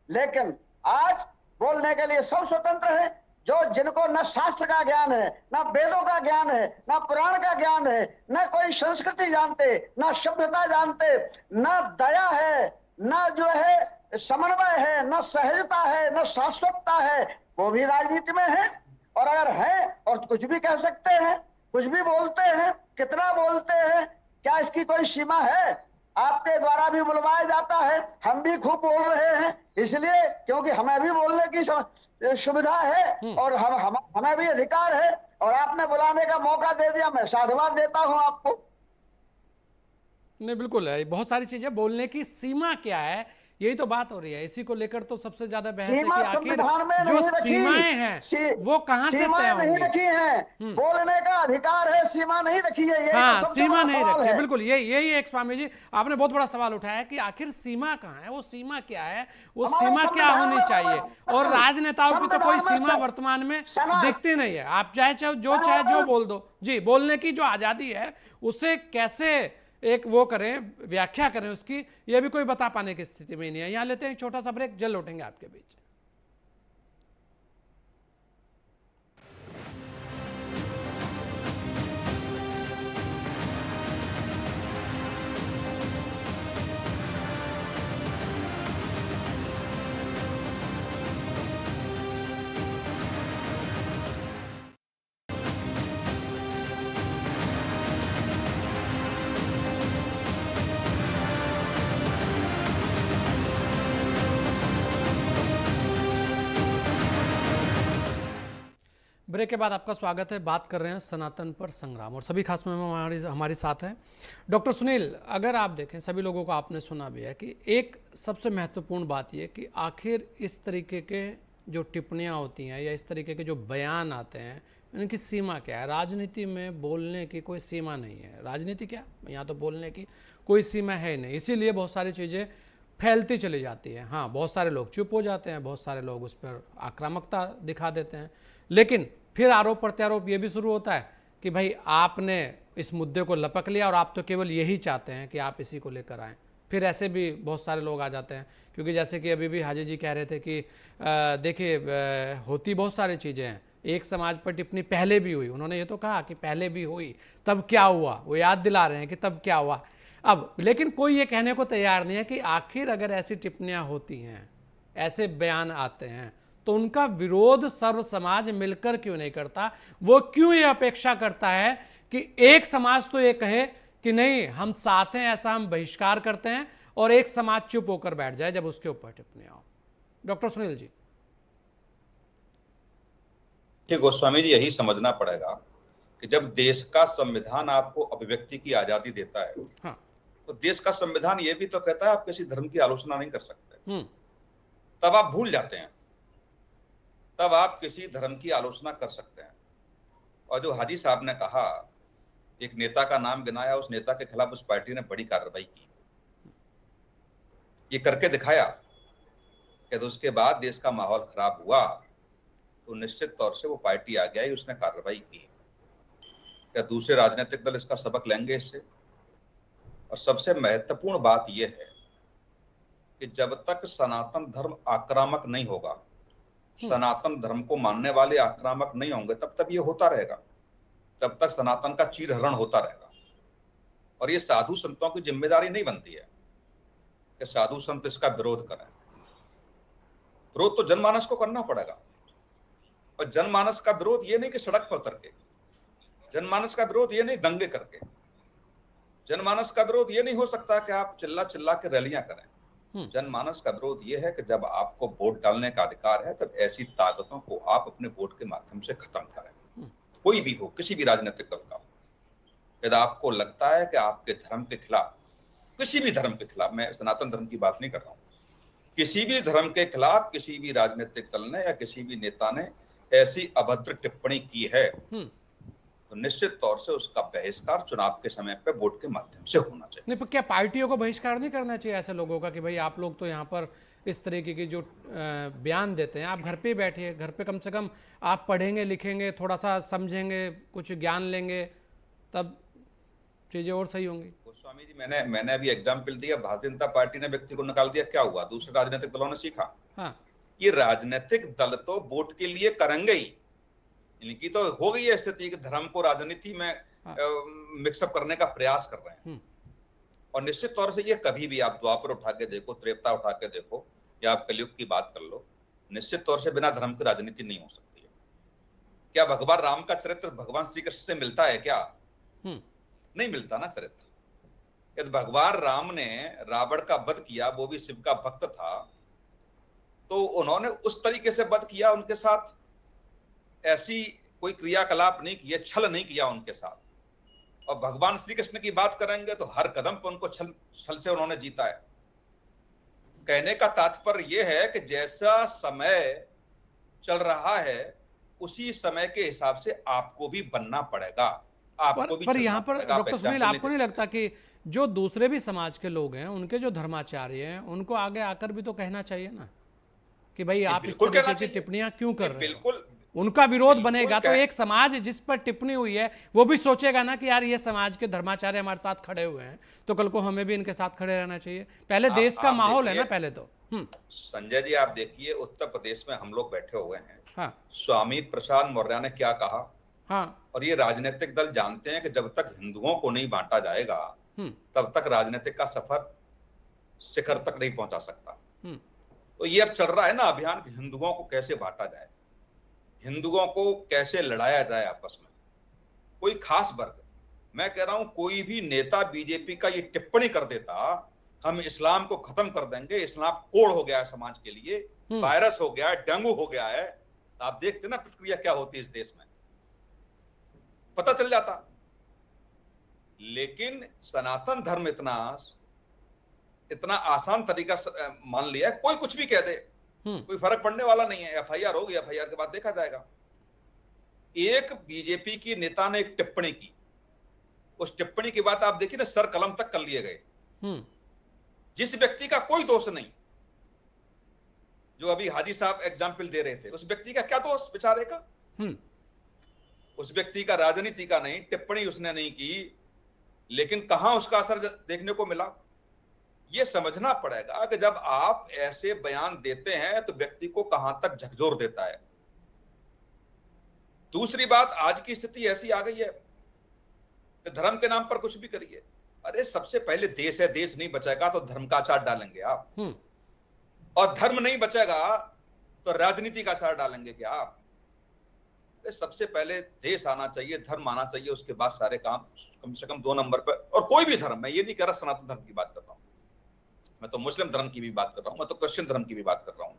लेकिन आज बोलने के लिए सब स्वतंत्र है। जो जिनको न शास्त्र का ज्ञान है, न वेदों का ज्ञान है, न पुराण का ज्ञान है, न कोई संस्कृति जानते, न सभ्यता जानते, न दया है, न जो है समन्वय है, न सहजता है, न शाश्वतता है, वो भी राजनीति में है। और अगर है और कुछ भी कह सकते हैं, कुछ भी बोलते हैं, कितना बोलते हैं, क्या इसकी कोई सीमा है? आपके द्वारा भी बुलवाया जाता है, हम भी खूब बोल रहे हैं, इसलिए क्योंकि हमें भी बोलने की सुविधा है और हमें भी अधिकार है, और आपने बुलाने का मौका दे दिया, मैं साधुवाद देता हूं आपको। नहीं, बिल्कुल है, बहुत सारी चीजें बोलने की सीमा क्या है, यही तो बात हो रही है। इसी को लेकर तो सबसे ज्यादा बहस है कि आखिर जो सीमाएं हैं वो कहां से तय होंगी। बोलने का अधिकार है, सीमा नहीं रखी है। हाँ, सीमा नहीं रखी है, बिल्कुल। यही एक स्वामी जी आपने बहुत बड़ा सवाल उठाया कि आखिर सीमा कहाँ है, वो सीमा क्या है, वो सीमा क्या होनी चाहिए। और राजनेताओं की तो कोई सीमा वर्तमान में दिखती नहीं है। आप चाहे जो बोल दो जी, बोलने की जो आजादी है उसे कैसे एक वो करें, व्याख्या करें उसकी, ये भी कोई बता पाने की स्थिति में नहीं है। यहां लेते हैं एक छोटा सा ब्रेक, जल्द लौटेंगे आपके बीच। ब्रेक के बाद आपका स्वागत है। बात कर रहे हैं सनातन पर संग्राम, और सभी खास मेहमान हमारे साथ हैं। डॉक्टर सुनील, अगर आप देखें, सभी लोगों को आपने सुना भी है कि एक सबसे महत्वपूर्ण बात यह कि आखिर इस तरीके के जो टिप्पणियां होती हैं या इस तरीके के जो बयान आते हैं, इनकी सीमा क्या है। राजनीति में बोलने की कोई सीमा नहीं है। राजनीति क्या, यहाँ तो बोलने की कोई सीमा है नहीं, इसीलिए बहुत सारी चीज़ें फैलती चली जाती है। हाँ, बहुत सारे लोग चुप हो जाते हैं, बहुत सारे लोग उस पर आक्रामकता दिखा देते हैं, लेकिन फिर आरोप प्रत्यारोप ये भी शुरू होता है कि भाई आपने इस मुद्दे को लपक लिया और आप तो केवल यही चाहते हैं कि आप इसी को लेकर आएँ। फिर ऐसे भी बहुत सारे लोग आ जाते हैं, क्योंकि जैसे कि अभी भी हाजी जी कह रहे थे कि देखिए होती बहुत सारी चीज़ें हैं। एक समाज पर टिप्पणी पहले भी हुई, उन्होंने ये तो कहा कि पहले भी हुई, तब क्या हुआ, वो याद दिला रहे हैं कि तब क्या हुआ। अब लेकिन कोई ये कहने को तैयार नहीं है कि आखिर अगर ऐसी टिप्पणियाँ होती हैं, ऐसे बयान आते हैं, तो उनका विरोध सर्व समाज मिलकर क्यों नहीं करता। वो क्यों ये अपेक्षा करता है कि एक समाज तो ये कहे कि नहीं हम साथ हैं, ऐसा हम बहिष्कार करते हैं, और एक समाज चुप होकर बैठ जाए जब उसके ऊपर टिप्पणियां हो। डॉक्टर सुनील जी। कि गोस्वामी जी, यही समझना पड़ेगा कि जब देश का संविधान आपको अभिव्यक्ति की आजादी देता है, हाँ, तो देश का संविधान ये भी तो कहता है आप किसी धर्म की आलोचना नहीं कर सकते। तब आप भूल जाते हैं, तब आप किसी धर्म की आलोचना कर सकते हैं। और जो हाजी साहब ने कहा, एक नेता का नाम गिनाया, उस नेता के खिलाफ उस पार्टी ने बड़ी कार्रवाई की, ये करके दिखाया कि तो उसके बाद देश का माहौल खराब हुआ तो निश्चित तौर से वो पार्टी आगे आई, उसने कार्रवाई की। क्या दूसरे राजनीतिक दल इसका सबक लेंगे इससे? और सबसे महत्वपूर्ण बात यह है कि जब तक सनातन धर्म आक्रामक नहीं होगा, सनातन धर्म को मानने वाले आक्रामक नहीं होंगे, तब तक ये होता रहेगा, तब तक सनातन का चीरहरण होता रहेगा। और ये साधु संतों की जिम्मेदारी नहीं बनती है कि साधु संत इसका विरोध करें। विरोध तो जनमानस को करना पड़ेगा, और जनमानस का विरोध ये नहीं कि सड़क पर उतर के, जनमानस का विरोध ये नहीं दंगे करके, जनमानस का विरोध ये नहीं हो सकता कि आप चिल्ला चिल्ला के रैलियां करें। जनमानस का विरोध यह है कि जब आपको वोट डालने का अधिकार है, तब ऐसी ताकतों को आप अपने वोट के माध्यम से खत्म करें, कोई भी हो, किसी भी राजनीतिक दल का हो। यदि आपको लगता है कि आपके धर्म के खिलाफ, किसी भी धर्म के खिलाफ, मैं सनातन धर्म की बात नहीं कर रहा हूं, किसी भी धर्म के खिलाफ किसी भी राजनीतिक दल ने या किसी भी नेता ने ऐसी अभद्र टिप्पणी की है तो निश्चित तौर से उसका बहिष्कार चुनाव के समय पे वोट के माध्यम से होना चाहिए। नहीं, पर क्या पार्टियों को बहिष्कार नहीं करना चाहिए ऐसे लोगों का कि भाई आप लोग तो यहाँ पर इस तरीके की जो बयान देते हैं, आप घर पे बैठिए, घर पे कम से कम आप पढ़ेंगे लिखेंगे, थोड़ा सा समझेंगे, कुछ ज्ञान लेंगे, तब चीजें और सही होंगी। गोस्वामी जी, मैंने अभी एग्जाम्पल दिया, भारतीय जनता पार्टी ने व्यक्ति को निकाल दिया, क्या हुआ? दूसरे राजनीतिक दलों ने सीखा। हाँ, ये राजनीतिक दल तो वोट के लिए करेंगे ही, इनकी तो हो गई है स्थिति कि धर्म को राजनीति में मिक्सअप करने का प्रयास कर रहे हैं। और निश्चित तौर से ये कभी भी आप द्वापर उठा के देखो, त्रेता उठा के देखो, या आप कलयुग की बात कर लो, निश्चित तौर से बिना धर्म की राजनीति नहीं हो सकती है। क्या भगवान राम का चरित्र भगवान श्री कृष्ण से मिलता है क्या? नहीं मिलता ना चरित्र। यदि भगवान राम ने रावण का वध किया, वो भी शिव का भक्त था, तो उन्होंने उस तरीके से वध किया, उनके साथ ऐसी कोई क्रियाकलाप नहीं किए, छल नहीं किया उनके साथ। और भगवान श्री कृष्ण की बात करेंगे तो हर कदम पर उनको छल से उन्होंने जीता है। कहने का तात्पर्य यह है कि जैसा समय चल रहा है उसी समय के हिसाब से आपको भी बनना पड़ेगा, आपको भी। पर यहाँ पर डॉक्टर सुनील, आपको नहीं लगता कि जो दूसरे भी समाज के लोग हैं, उनके जो धर्माचार्य हैं, उनको आगे आकर भी तो कहना चाहिए ना कि भाई आप इस तरीके की टिप्पणियां क्यों कर रहे हैं? बिल्कुल, उनका विरोध बनेगा तो एक समाज जिस पर टिप्पणी हुई है वो भी सोचेगा ना कि यार ये समाज के धर्माचार्य हमारे साथ खड़े हुए हैं, तो कल को हमें भी इनके साथ खड़े रहना चाहिए। पहले देश का माहौल है ना, पहले तो। संजय जी, आप देखिए उत्तर प्रदेश में हम लोग बैठे हुए हैं। हाँ, स्वामी प्रसाद मौर्य ने क्या कहा? हाँ, और ये राजनीतिक दल जानते हैं कि जब तक हिंदुओं को नहीं बांटा जाएगा तब तक राजनीतिक का सफर शिखर तक नहीं पहुंचा सकता। तो ये अब चल रहा है ना अभियान कि हिंदुओं को कैसे बांटा जाए, हिंदुओं को कैसे लड़ाया जाए आपस में। कोई खास वर्ग, मैं कह रहा हूं कोई भी नेता बीजेपी का ये टिप्पणी कर देता हम इस्लाम को खत्म कर देंगे, इस्लाम कोड़ हो गया है समाज के लिए, वायरस हो गया है, डेंगू हो गया है, आप देखते ना प्रतिक्रिया क्या होती है इस देश में, पता चल जाता। लेकिन सनातन धर्म इतना आसान तरीका मान लिया है, कोई कुछ भी कह दे, कोई फर्क पड़ने वाला नहीं है। एफआईआर होगी, एफआईआर के बाद देखा जाएगा। एक बीजेपी की नेता ने एक टिप्पणी की, उस टिप्पणी के बाद आप देखिए ना सर कलम तक कर लिए गए। जिस व्यक्ति का कोई दोष नहीं, जो अभी हाजी साहब एग्जाम्पल दे रहे थे, उस व्यक्ति का क्या दोष बेचारे का? उस व्यक्ति का राजनीति का नहीं, टिप्पणी उसने नहीं की, लेकिन कहां उसका असर देखने को मिला। यह समझना पड़ेगा कि जब आप ऐसे बयान देते हैं तो व्यक्ति को कहां तक झकझोर देता है। दूसरी बात, आज की स्थिति ऐसी आ गई है कि धर्म के नाम पर कुछ भी करिए। अरे सबसे पहले देश है, देश नहीं बचेगा तो धर्म का अचार डालेंगे आप, और धर्म नहीं बचेगा तो राजनीति का अचार डालेंगे क्या आप? सबसे पहले देश आना चाहिए, धर्म आना चाहिए, उसके बाद सारे काम कम से कम 2 नंबर पर। और कोई भी धर्म, मैं ये नहीं कह रहा सनातन धर्म की बात कर रहा हूं, मैं तो मुस्लिम धर्म की भी बात कर रहा हूं, मैं तो क्रिश्चियन धर्म की भी बात कर रहा हूं।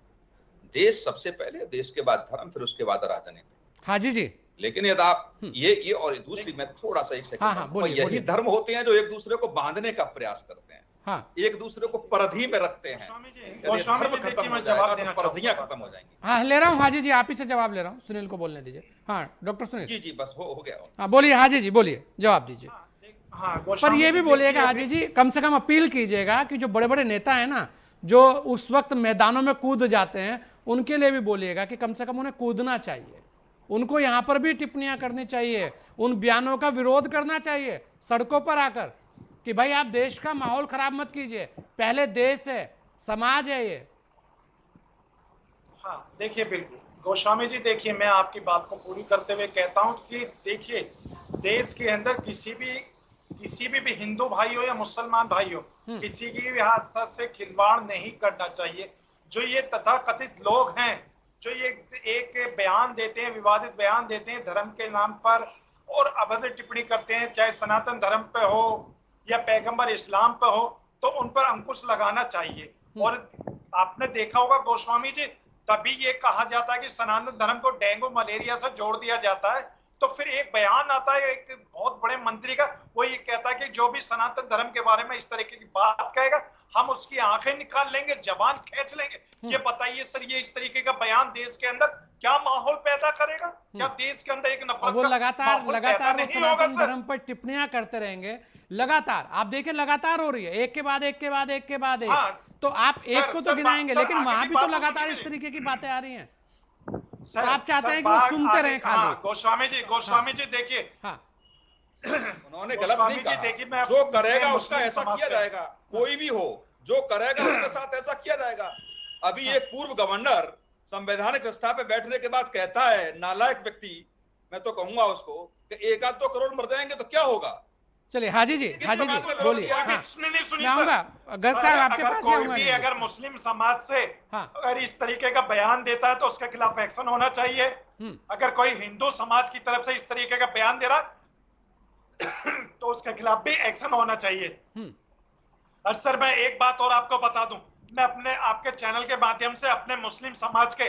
देश सबसे पहले, देश के बाद धर्म, फिर उसके बाद राजनीति। हाँ जी। लेकिन यदि आप ये और दूसरी, मैं थोड़ा सा एक सेकंड, यही धर्म होते हैं जो एक दूसरे को बांधने का प्रयास करते हैं। हाँ, एक दूसरे को परिधि में रखते हैं। परिधियां खत्म हो जाएंगी। हाँ, ले रहा हूँ हाजी जी, आप ही से जवाब ले रहा हूँ, सुनील को बोलने दीजिए। हाँ डॉक्टर सुनील जी, बस हो गया। हाँ बोलिए हाजी जी, बोलिए, जवाब दीजिए। पर ये भी बोलिएगा हाजी जी, कम से कम अपील कीजिएगा कि जो बड़े बड़े नेता है ना, जो उस वक्त मैदानों में कूद जाते हैं, उनके लिए भी बोलिएगा कि कम से कम उन्हें कूदना चाहिए, उनको यहाँ पर भी टिप्पणियां करनी चाहिए, उन बयानों का विरोध करना चाहिए सड़कों पर आकर कि भाई आप देश का माहौल खराब मत कीजिए, पहले देश है, समाज है ये। हाँ देखिए, बिल्कुल गोस्वामी जी, देखिए मैं आपकी बात को पूरी करते हुए कहता हूँ कि देखिए देश के अंदर किसी भी हिंदू भाई हो या मुसलमान भाई हो, किसी की भी आस्था से खिलवाड़ नहीं करना चाहिए। जो ये तथाकथित लोग हैं, जो ये एक बयान देते हैं, विवादित बयान देते हैं धर्म के नाम पर और अभद्र टिप्पणी करते हैं, चाहे सनातन धर्म पे हो या पैगंबर इस्लाम पे हो, तो उन पर अंकुश लगाना चाहिए। और आपने देखा होगा गोस्वामी जी, तभी ये कहा जाता है कि सनातन धर्म को डेंगू मलेरिया से जोड़ दिया जाता है, तो तो फिर एक बयान आता है एक बहुत बड़े मंत्री का, वो ये कहता है कि जो भी सनातन धर्म के बारे में इस तरीके की बात कहेगा हम उसकी आंखें निकाल लेंगे, जबान खींच लेंगे। ये बताइए सर, ये इस तरीके का बयान देश के अंदर क्या माहौल पैदा करेगा? क्या देश के अंदर एक नफरत वो का लगातार माहौल लगातार पैदा वो नहीं होगा सनातन सर? धर्म पर टिप्पणियां करते रहेंगे लगातार। आप देखिए लगातार हो रही है, एक के बाद एक के बाद एक के बाद एक। हाँ, तो आप एक को तो गिनाएंगे, लेकिन आगे वहां की भी तो बात तो लगातार सुनिए इस मेरी। तरीके की बातें आ रही हैं। सर, आप चाहते सर, हैं कि वो बात सुनते आगे- रहें खाली। हाँ, गोस्वामी जी देखिए, हाँ उन्होंने गलत गोस्वामी नहीं जी कहा। देखिए, मैं जो करेगा मैं उसका मुस्लिम ऐसा समाज किया से- जाएगा, कोई भी हो जो करेगा उसके साथ ऐसा किया जाएगा। अभी एक पूर्व गवर्नर संवैधानिक संस्था पे बैठने के बाद कहता है, नालायक व्यक्ति, मैं तो कहूंगा उसको कि 1-2 करोड़ मर जाएंगे तो क्या होगा। चलिए हाजी जी, हाजी जी बोलिए। कोई भी हाँ, सुनिए मैं आऊंगा अगर साहब आपके अगर पास ही कोई आऊंगा। भी नहीं, अगर मुस्लिम समाज से हाँ। अगर इस तरीके का बयान देता है तो उसके खिलाफ एक्शन होना चाहिए। अगर कोई हिंदू समाज की तरफ से इस तरीके का बयान दे रहा तो उसके खिलाफ भी एक्शन होना चाहिए। और सर मैं एक बात और आपको बता दूं, मैं अपने आपके चैनल के माध्यम से अपने मुस्लिम समाज के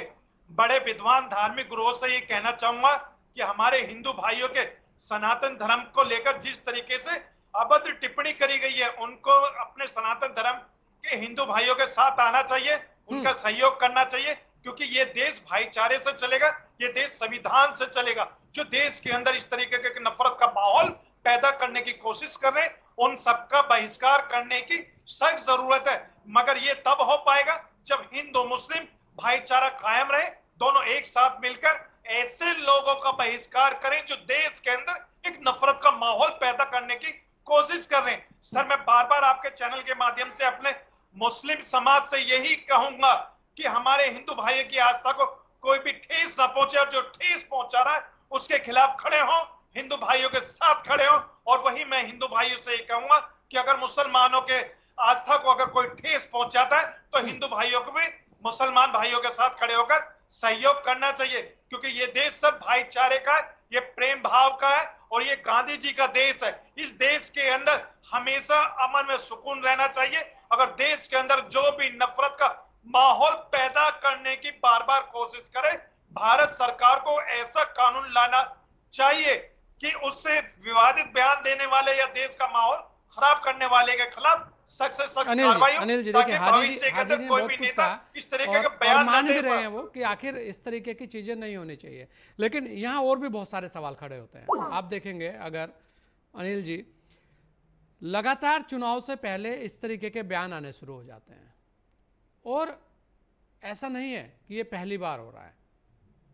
बड़े विद्वान धार्मिक गुरुओं से ये कहना चाहूंगा कि हमारे हिंदू भाइयों के सनातन धर्म को लेकर जिस तरीके से अभद्र टिप्पणी करी गई है, उनको अपने सनातन धर्म के हिंदू भाइयों के साथ आना चाहिए, उनका सहयोग करना चाहिए, क्योंकि ये देश भाईचारे से चलेगा, ये देश संविधान से चलेगा। जो देश के अंदर इस तरीके के नफरत का माहौल पैदा करने की कोशिश कर रहे हैं, उन सबका बहिष्कार करने की सख्त जरूरत है। मगर ये तब हो पाएगा जब हिंदू मुस्लिम भाईचारा कायम रहे, दोनों एक साथ मिलकर ऐसे लोगों का बहिष्कार करें जो देश के अंदर एक नफरत का माहौल पैदा करने की कोशिश कर रहे हैं। सर मैं बार बार आपके चैनल के माध्यम से अपने मुस्लिम समाज से यही कहूंगा कि हमारे हिंदू भाइयों की आस्था को कोई भी ठेस ना पहुंचे, और जो ठेस पहुंचा रहा है उसके खिलाफ खड़े हो, हिंदू भाइयों के साथ खड़े हो। और वही मैं हिंदू भाइयों से ये कहूंगा कि अगर मुसलमानों के आस्था को अगर कोई ठेस पहुंचाता है तो हिंदू भाइयों को भी मुसलमान भाइयों के साथ खड़े होकर सहयोग करना चाहिए, क्योंकि ये देश सब भाईचारे का है, ये प्रेम भाव का है और ये गांधी जी का देश है। इस देश के अंदर हमेशा अमन में सुकून रहना चाहिए। अगर देश के अंदर जो भी नफरत का माहौल पैदा करने की बार बार कोशिश करे, भारत सरकार को ऐसा कानून लाना चाहिए कि उससे विवादित बयान देने वाले या देश का माहौल खराब करने वाले के खिलाफ सख्त से सख्त कार्रवाई हो, अनिल जी ताकि देखिए, हाजी भविष्य जी के अंदर ने कोई बहुत भी कुछ नेता कहा इस तरीके का और बयान मान न भी दे रहे हैं वो कि आखिर इस तरीके की चीजें नहीं होनी चाहिए। लेकिन यहाँ और भी बहुत सारे सवाल खड़े होते हैं। आप देखेंगे अगर अनिल जी, लगातार चुनाव से पहले इस तरीके के बयान आने शुरू हो जाते हैं, और ऐसा नहीं है कि ये पहली बार हो रहा है,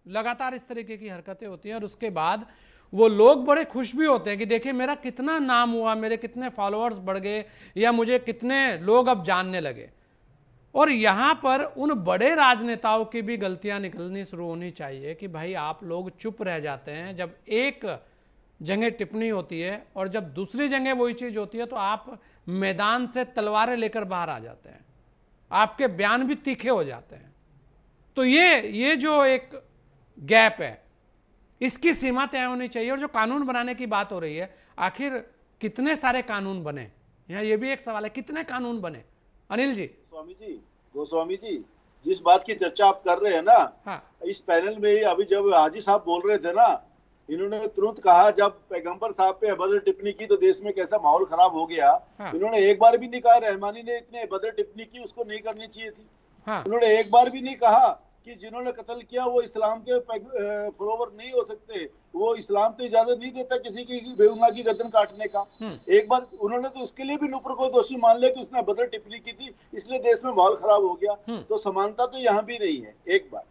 लगातार इस तरीके की हरकतें होती हैं और उसके बाद वो लोग बड़े खुश भी होते हैं कि देखिए मेरा कितना नाम हुआ, मेरे कितने फॉलोअर्स बढ़ गए, या मुझे कितने लोग अब जानने लगे। और यहाँ पर उन बड़े राजनेताओं की भी गलतियां निकलनी शुरू होनी चाहिए कि भाई आप लोग चुप रह जाते हैं जब एक जगह टिप्पणी होती है, और जब दूसरी जगह वही चीज़ होती है तो आप मैदान से तलवारें लेकर बाहर आ जाते हैं, आपके बयान भी तीखे हो जाते हैं। तो ये जो एक गैप है, इसकी सीमा तय होनी चाहिए। और जो कानून बनाने की बात हो रही है, आखिर कितने सारे कानून बने, यहाँ ये भी एक सवाल है, कितने कानून बने अनिल जी? गोस्वामी जी जिस बात की चर्चा आप कर रहे हैं ना, हाँ। इस पैनल में ही अभी जब हाजी साहब बोल रहे थे ना, इन्होंने तुरंत कहा जब पैगंबर साहब पे अभद्र टिप्पणी की तो देश में कैसा माहौल खराब हो गया। हाँ। इन्होंने एक बार भी नहीं कहा रहमानी ने इतने अभद्र टिप्पणी की, उसको नहीं करनी चाहिए थी। हाँ। उन्होंने एक बार भी नहीं कहा कि जिन्होंने कत्ल किया वो इस्लाम के फॉलोवर नहीं हो सकते, वो इस्लाम तो इजाजत नहीं देता किसी की बेगुनाह की गर्दन काटने का। एक बार उन्होंने तो उसके लिए भी नूपुर को दोषी मान लिया कि उसने अभद्र टिप्पणी की थी, इसलिए देश में माहौल खराब हो गया। तो समानता तो यहाँ भी नहीं है, एक बात।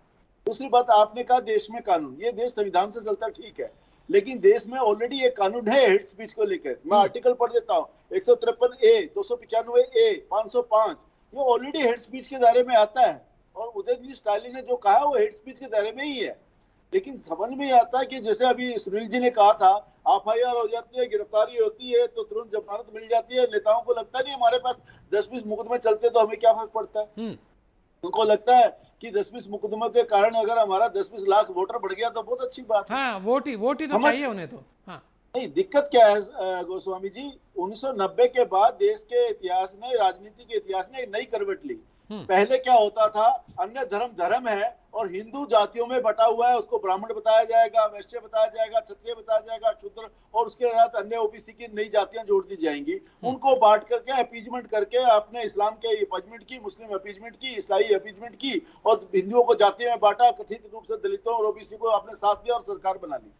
दूसरी बात, आपने कहा देश में कानून, ये देश संविधान से चलता ठीक है, लेकिन देश में ऑलरेडी एक कानून है हेट स्पीच को लेकर। मैं आर्टिकल पढ़ देता हूँ, 153A, 295A, 505, ये ऑलरेडी हेट स्पीच के दायरे में आता है। और उदयनिधि स्टालिन ने जो कहा वो हेट स्पीच के दायरे में ही है। लेकिन समझ में आता है कि जैसे अभी सुनील जी ने कहा था, FIR हो जाती है, गिरफ्तारी होती है तो तुरंत जमानत मिल जाती है। नेताओं को लगता नहीं हमारे पास 10-20 मुकदमे चलते तो हमें क्या फर्क पड़ता है। उनको लगता है कि 10-20 मुकदमों के कारण अगर हमारा 10-20 लाख वोटर बढ़ गया तो बहुत अच्छी बात है। हाँ, वोट ही तो चाहिए उन्हें तो। हाँ। नहीं, दिक्कत क्या है गोस्वामी जी, 1990 के बाद देश के इतिहास में, राजनीति के इतिहास ने एक नई करवट ली। पहले क्या होता था, अन्य धर्म धर्म है और हिंदू जातियों में बटा हुआ है, उसको ब्राह्मण बताया जाएगा, वैश्य बताया जाएगा, क्षत्रिय बताया जाएगा, शूद्र, और उसके साथ अन्य ओबीसी की नई जातियां जोड़ दी जाएंगी। उनको बांट करके अपीजमेंट करके आपने इस्लाम के अपीजमेंट की, मुस्लिम अपीजमेंट की, ईसाई अपीजमेंट की, और हिंदुओं को जातियों में बांटा, कथित रूप से दलितों और ओबीसी को आपने साथ दिया और सरकार बना ली।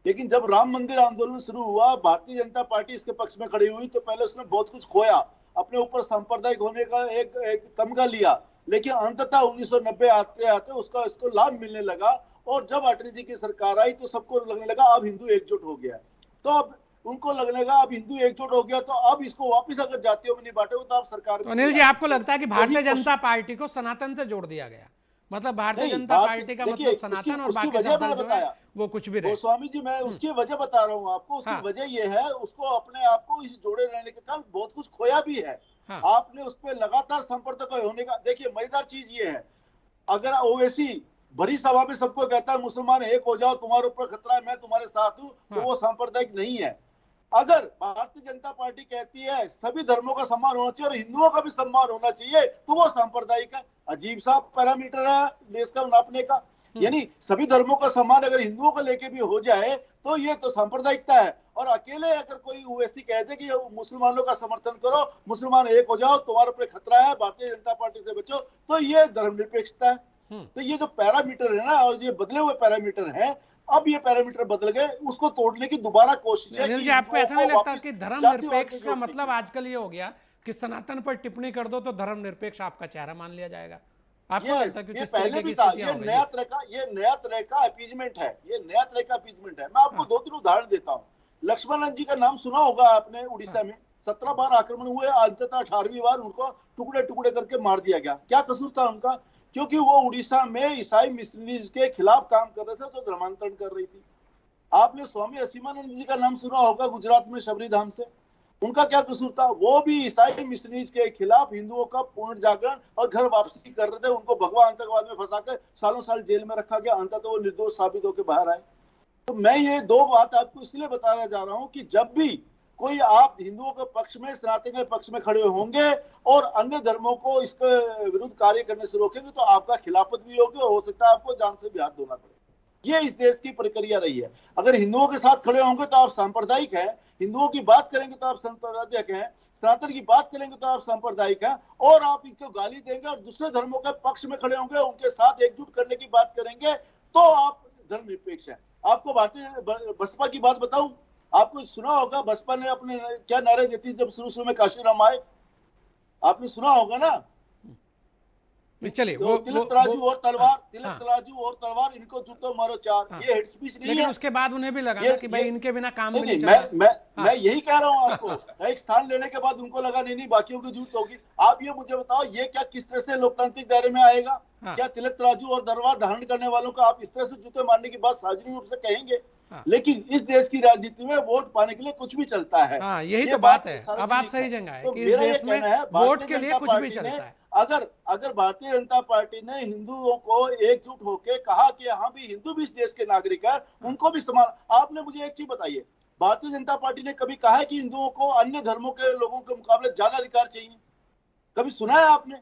लेकिन जब राम मंदिर आंदोलन शुरू हुआ, भारतीय जनता पार्टी इसके पक्ष में खड़ी हुई, तो पहले उसने बहुत कुछ खोया, अपने ऊपर सांप्रदायिक होने का एक तमगा लिया, लेकिन अंततः 1990 आते आते उसका इसको लाभ मिलने लगा। और जब अटल जी की सरकार आई तो सबको लगने लगा अब हिंदू एकजुट हो गया। तो अब उनको लगने लगा अब हिंदू एकजुट हो गया, तो अब इसको वापस अगर जातियों में नहीं बांटे तो आप सरकार। तो अनिल जी, आपको लगता है कि भारतीय जनता पार्टी को सनातन से जोड़ दिया गया? मतलब भारतीय जनता पार्टी का मतलब सनातन और बाकी सब दल जो है वो कुछ भी रहे। गोस्वामी जी, मैं उसकी वजह बता रहा हूँ आपको। उसकी वजह ये है, उसको अपने आप को इस जोड़े रहने के कारण बहुत कुछ खोया भी है। आपने उस पर लगातार संपर्क होने का, देखिए मजेदार चीज ये है, अगर ओवैसी भरी सभा में सबको कहता है मुसलमान एक हो जाओ, तुम्हारे ऊपर खतरा है, मैं तुम्हारे साथ हूँ, तो वो सांप्रदायिक नहीं है। अगर भारतीय जनता पार्टी कहती है सभी धर्मों का सम्मान होना चाहिए और हिंदुओं का भी सम्मान होना चाहिए, तो वो सांप्रदायिक है। अजीब सा पैरामीटर है देश का नापने का। यानी सभी धर्मों का सम्मान अगर हिंदुओं को लेके भी हो जाए तो ये तो सांप्रदायिकता है। और अकेले अगर कोई ओवैसी कह दे कि मुसलमानों का समर्थन करो, मुसलमान एक हो जाओ, तुम्हारे ऊपर खतरा है, भारतीय जनता पार्टी से बचो, तो ये धर्मनिरपेक्षता है। तो ये जो पैरामीटर है ना, और ये बदले हुए पैरामीटर है, अब ये पैरामीटर बदल गए, उसको तोड़ने की दोबारा कोशिश है। अनिल जी, आपको ऐसा नहीं लगता कि धर्मनिरपेक्ष का मतलब आजकल ये हो गया कि सनातन पर टिप्पणी कर दो तो धर्मनिरपेक्ष आपका चेहरा मान लिया जाएगा? आपको लगता है कि किस तरीके की स्थितियां हो गई? ये नया तरह का अपीजमेंट है, ये नया तरह का अपीजमेंट है। मैं आपको 2-3 उदाहरण देता हूँ। लक्ष्मण जी का नाम सुना होगा आपने, उड़ीसा में 17 बार आक्रमण हुए, अंततः 18वीं बार उनको टुकड़े टुकड़े करके मार दिया गया। क्या कसूर था उनका? क्योंकि वो उड़ीसा में ईसाई मिशनरीज के खिलाफ काम कर रहे थे, तो धर्मांतरण कर रही थी। आपने स्वामी असीमानंद जी का नाम सुना होगा, गुजरात में शबरी धाम से। उनका क्या कसूर था? वो भी ईसाई मिशनरीज के खिलाफ हिंदुओं का पूर्ण जागरण और घर वापसी कर रहे थे। उनको भगवा आतंकवाद में फंसाकर सालों साल जेल में रखा गया, अंततः वो निर्दोष साबित होकर बाहर आए। तो मैं ये 2 बात आपको इसलिए बताना जा रहा हूं कि जब भी कोई आप हिंदुओं के पक्ष में, सनातन के पक्ष में खड़े होंगे और अन्य धर्मों को इसके विरुद्ध कार्य करने से रोकेंगे, तो आपका खिलाफत भी होगी और हो सकता है आपको जान से भी हाथ धोना पड़े। ये इस देश की प्रक्रिया रही है। अगर हिंदुओं के साथ खड़े होंगे तो आप सांप्रदायिक हैं, हिंदुओं की बात करेंगे तो आप सांप्रदायिक हैं, सनातन की बात करेंगे तो आप सांप्रदायिक हैं, और आप इनको गाली देंगे और दूसरे धर्मों के पक्ष में खड़े होंगे, उनके साथ एकजुट करने की बात करेंगे, तो आप धर्मनिरपेक्ष हैं। आपको भारतीय बसपा की बात बताऊं, आपको सुना होगा बसपा ने अपने क्या नारे देती जब शुरू में काशीराम आए, आपने सुना होगा ना? चलिए, वो तिलक तराजू और तलवार, तिलक तराजू और तलवार, इनको जूतों मारो चार। ये हेड स्पीच नहीं है, लेकिन उसके बाद उन्हें भी लगा कि भाई इनके बिना काम भी नहीं चलेगा। मैं यही कह रहा हूँ आपको। एक स्थान लेने के बाद उनको लगा नहीं बाकियों की जूत होगी। आप ये मुझे बताओ, ये क्या किस तरह से लोकतांत्रिक दायरे में आएगा? क्या तिलक तराजू और तलवार धारण करने वालों को आप इस तरह से जूते मारने की बात सार्वजनिक रूप से कहेंगे? लेकिन इस देश की राजनीति में वोट पाने के लिए कुछ भी चलता है। यही तो बात है। अब आप सही जगह है कि इस देश में वोट के लिए कुछ भी चलता है। अगर भारतीय जनता पार्टी ने हिंदुओं को एकजुट होकर कहा कि हाँ भी हिंदू भी इस देश के नागरिक है, उनको भी समान। आपने मुझे एक चीज बताइए, भारतीय जनता पार्टी ने कभी कहा है कि हिंदुओं को अन्य धर्मों के लोगों के मुकाबले ज्यादा अधिकार चाहिए? कभी सुना है आपने?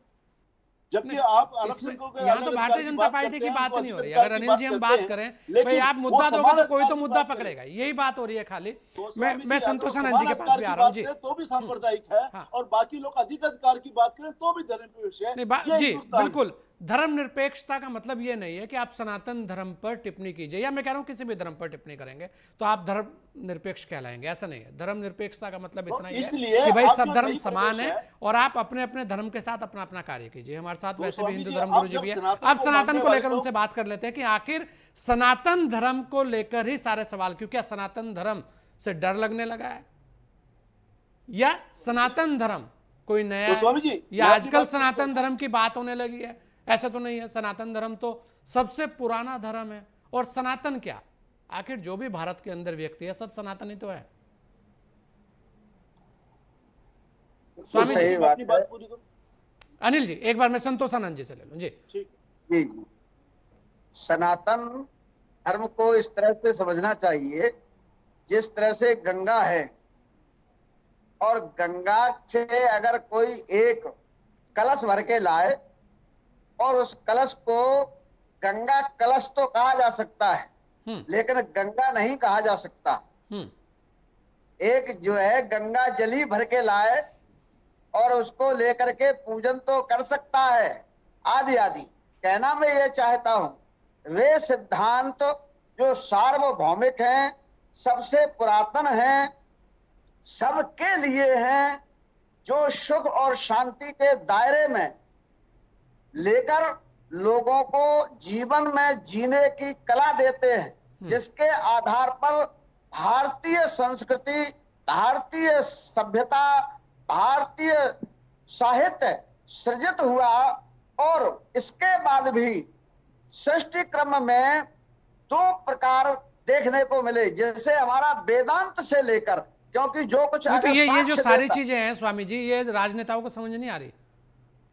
जबकि आप यहाँ तो भारतीय जनता पार्टी की बात नहीं हो रही। अगर अनिल जी हम बात करें, भाई आप मुद्दा दोगे तो कोई तो मुद्दा पकड़ेगा, यही बात हो रही है खाली। मैं संतोष आनंद जी के पास भी आ रहा हूँ जी। तो भी सांप्रदायिक है, और बाकी लोग अधिक अधिकार की बात करें तो भी धर्मनिरपेक्ष है। जी बिल्कुल, धर्मनिरपेक्षता का मतलब ये नहीं है कि आप सनातन धर्म पर टिप्पणी कीजिए, या मैं कह रहा हूं किसी भी धर्म पर टिप्पणी करेंगे तो आप धर्मनिरपेक्ष कहलाएंगे, ऐसा नहीं है। धर्मनिरपेक्षता का मतलब इतना ही है कि भाई सब धर्म समान है और आप अपने अपने धर्म के साथ अपना अपना कार्य कीजिए। हमारे साथ वैसे भी हिंदू धर्म गुरु जी भी है। अब सनातन को लेकर उनसे बात कर लेते हैं कि आखिर सनातन धर्म को लेकर ही सारे सवाल, क्योंकि सनातन धर्म से डर लगने लगा है, या सनातन धर्म कोई नया है, या आजकल सनातन धर्म की बात होने लगी है? ऐसा तो नहीं है। सनातन धर्म तो सबसे पुराना धर्म है। और सनातन क्या, आखिर जो भी भारत के अंदर व्यक्ति है सब सनातन ही तो है। स्वामी जी अपनी बात पूरी करो। अनिल जी एक बार मैं संतोष आनंद जी से ले लूं जी। जी, सनातन धर्म को इस तरह से समझना चाहिए जिस तरह से गंगा है, और गंगा से अगर कोई एक कलश भर के लाए और उस कलश को गंगा कलश तो कहा जा सकता है, लेकिन गंगा नहीं कहा जा सकता। एक जो है गंगा जली भर के लाए और उसको लेकर के पूजन तो कर सकता है आदि आदि। कहना मैं ये चाहता हूं, वे सिद्धांत जो सार्वभौमिक हैं, सबसे पुरातन हैं, सबके लिए हैं, जो सुख और शांति के दायरे में लेकर लोगों को जीवन में जीने की कला देते हैं, जिसके आधार पर भारतीय संस्कृति, भारतीय सभ्यता, भारतीय साहित्य सृजित हुआ। और इसके बाद भी सृष्टि क्रम में दो प्रकार देखने को मिले, जैसे हमारा वेदांत से लेकर, क्योंकि जो कुछ तो ये जो सारी चीजें हैं स्वामी जी, ये राजनेताओं को समझ नहीं आ रही,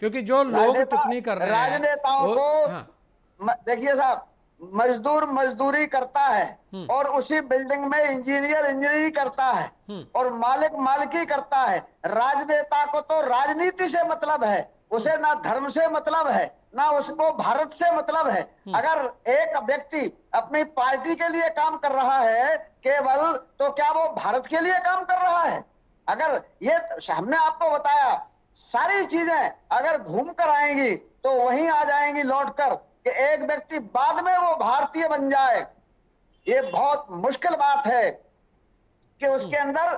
क्योंकि जो लोग टिप्पणी कर रहे हैं राजनेताओं को देखिए साहब, मजदूर मजदूरी करता है और उसी बिल्डिंग में इंजीनियर इंजीनियरिंग करता है और मालिक मालिकी करता है। राजनेता को तो राजनीति से मतलब है, उसे ना धर्म से मतलब है, ना उसको भारत से मतलब है। अगर एक व्यक्ति अपनी पार्टी के लिए काम कर रहा है केवल, तो क्या वो भारत के लिए काम कर रहा है? अगर ये हमने आपको बताया, सारी चीजें अगर घूम कर आएंगी तो वहीं आ जाएंगी लौट कर कि एक व्यक्ति बाद में वो भारतीय बन जाए। ये बहुत मुश्किल बात है कि उसके अंदर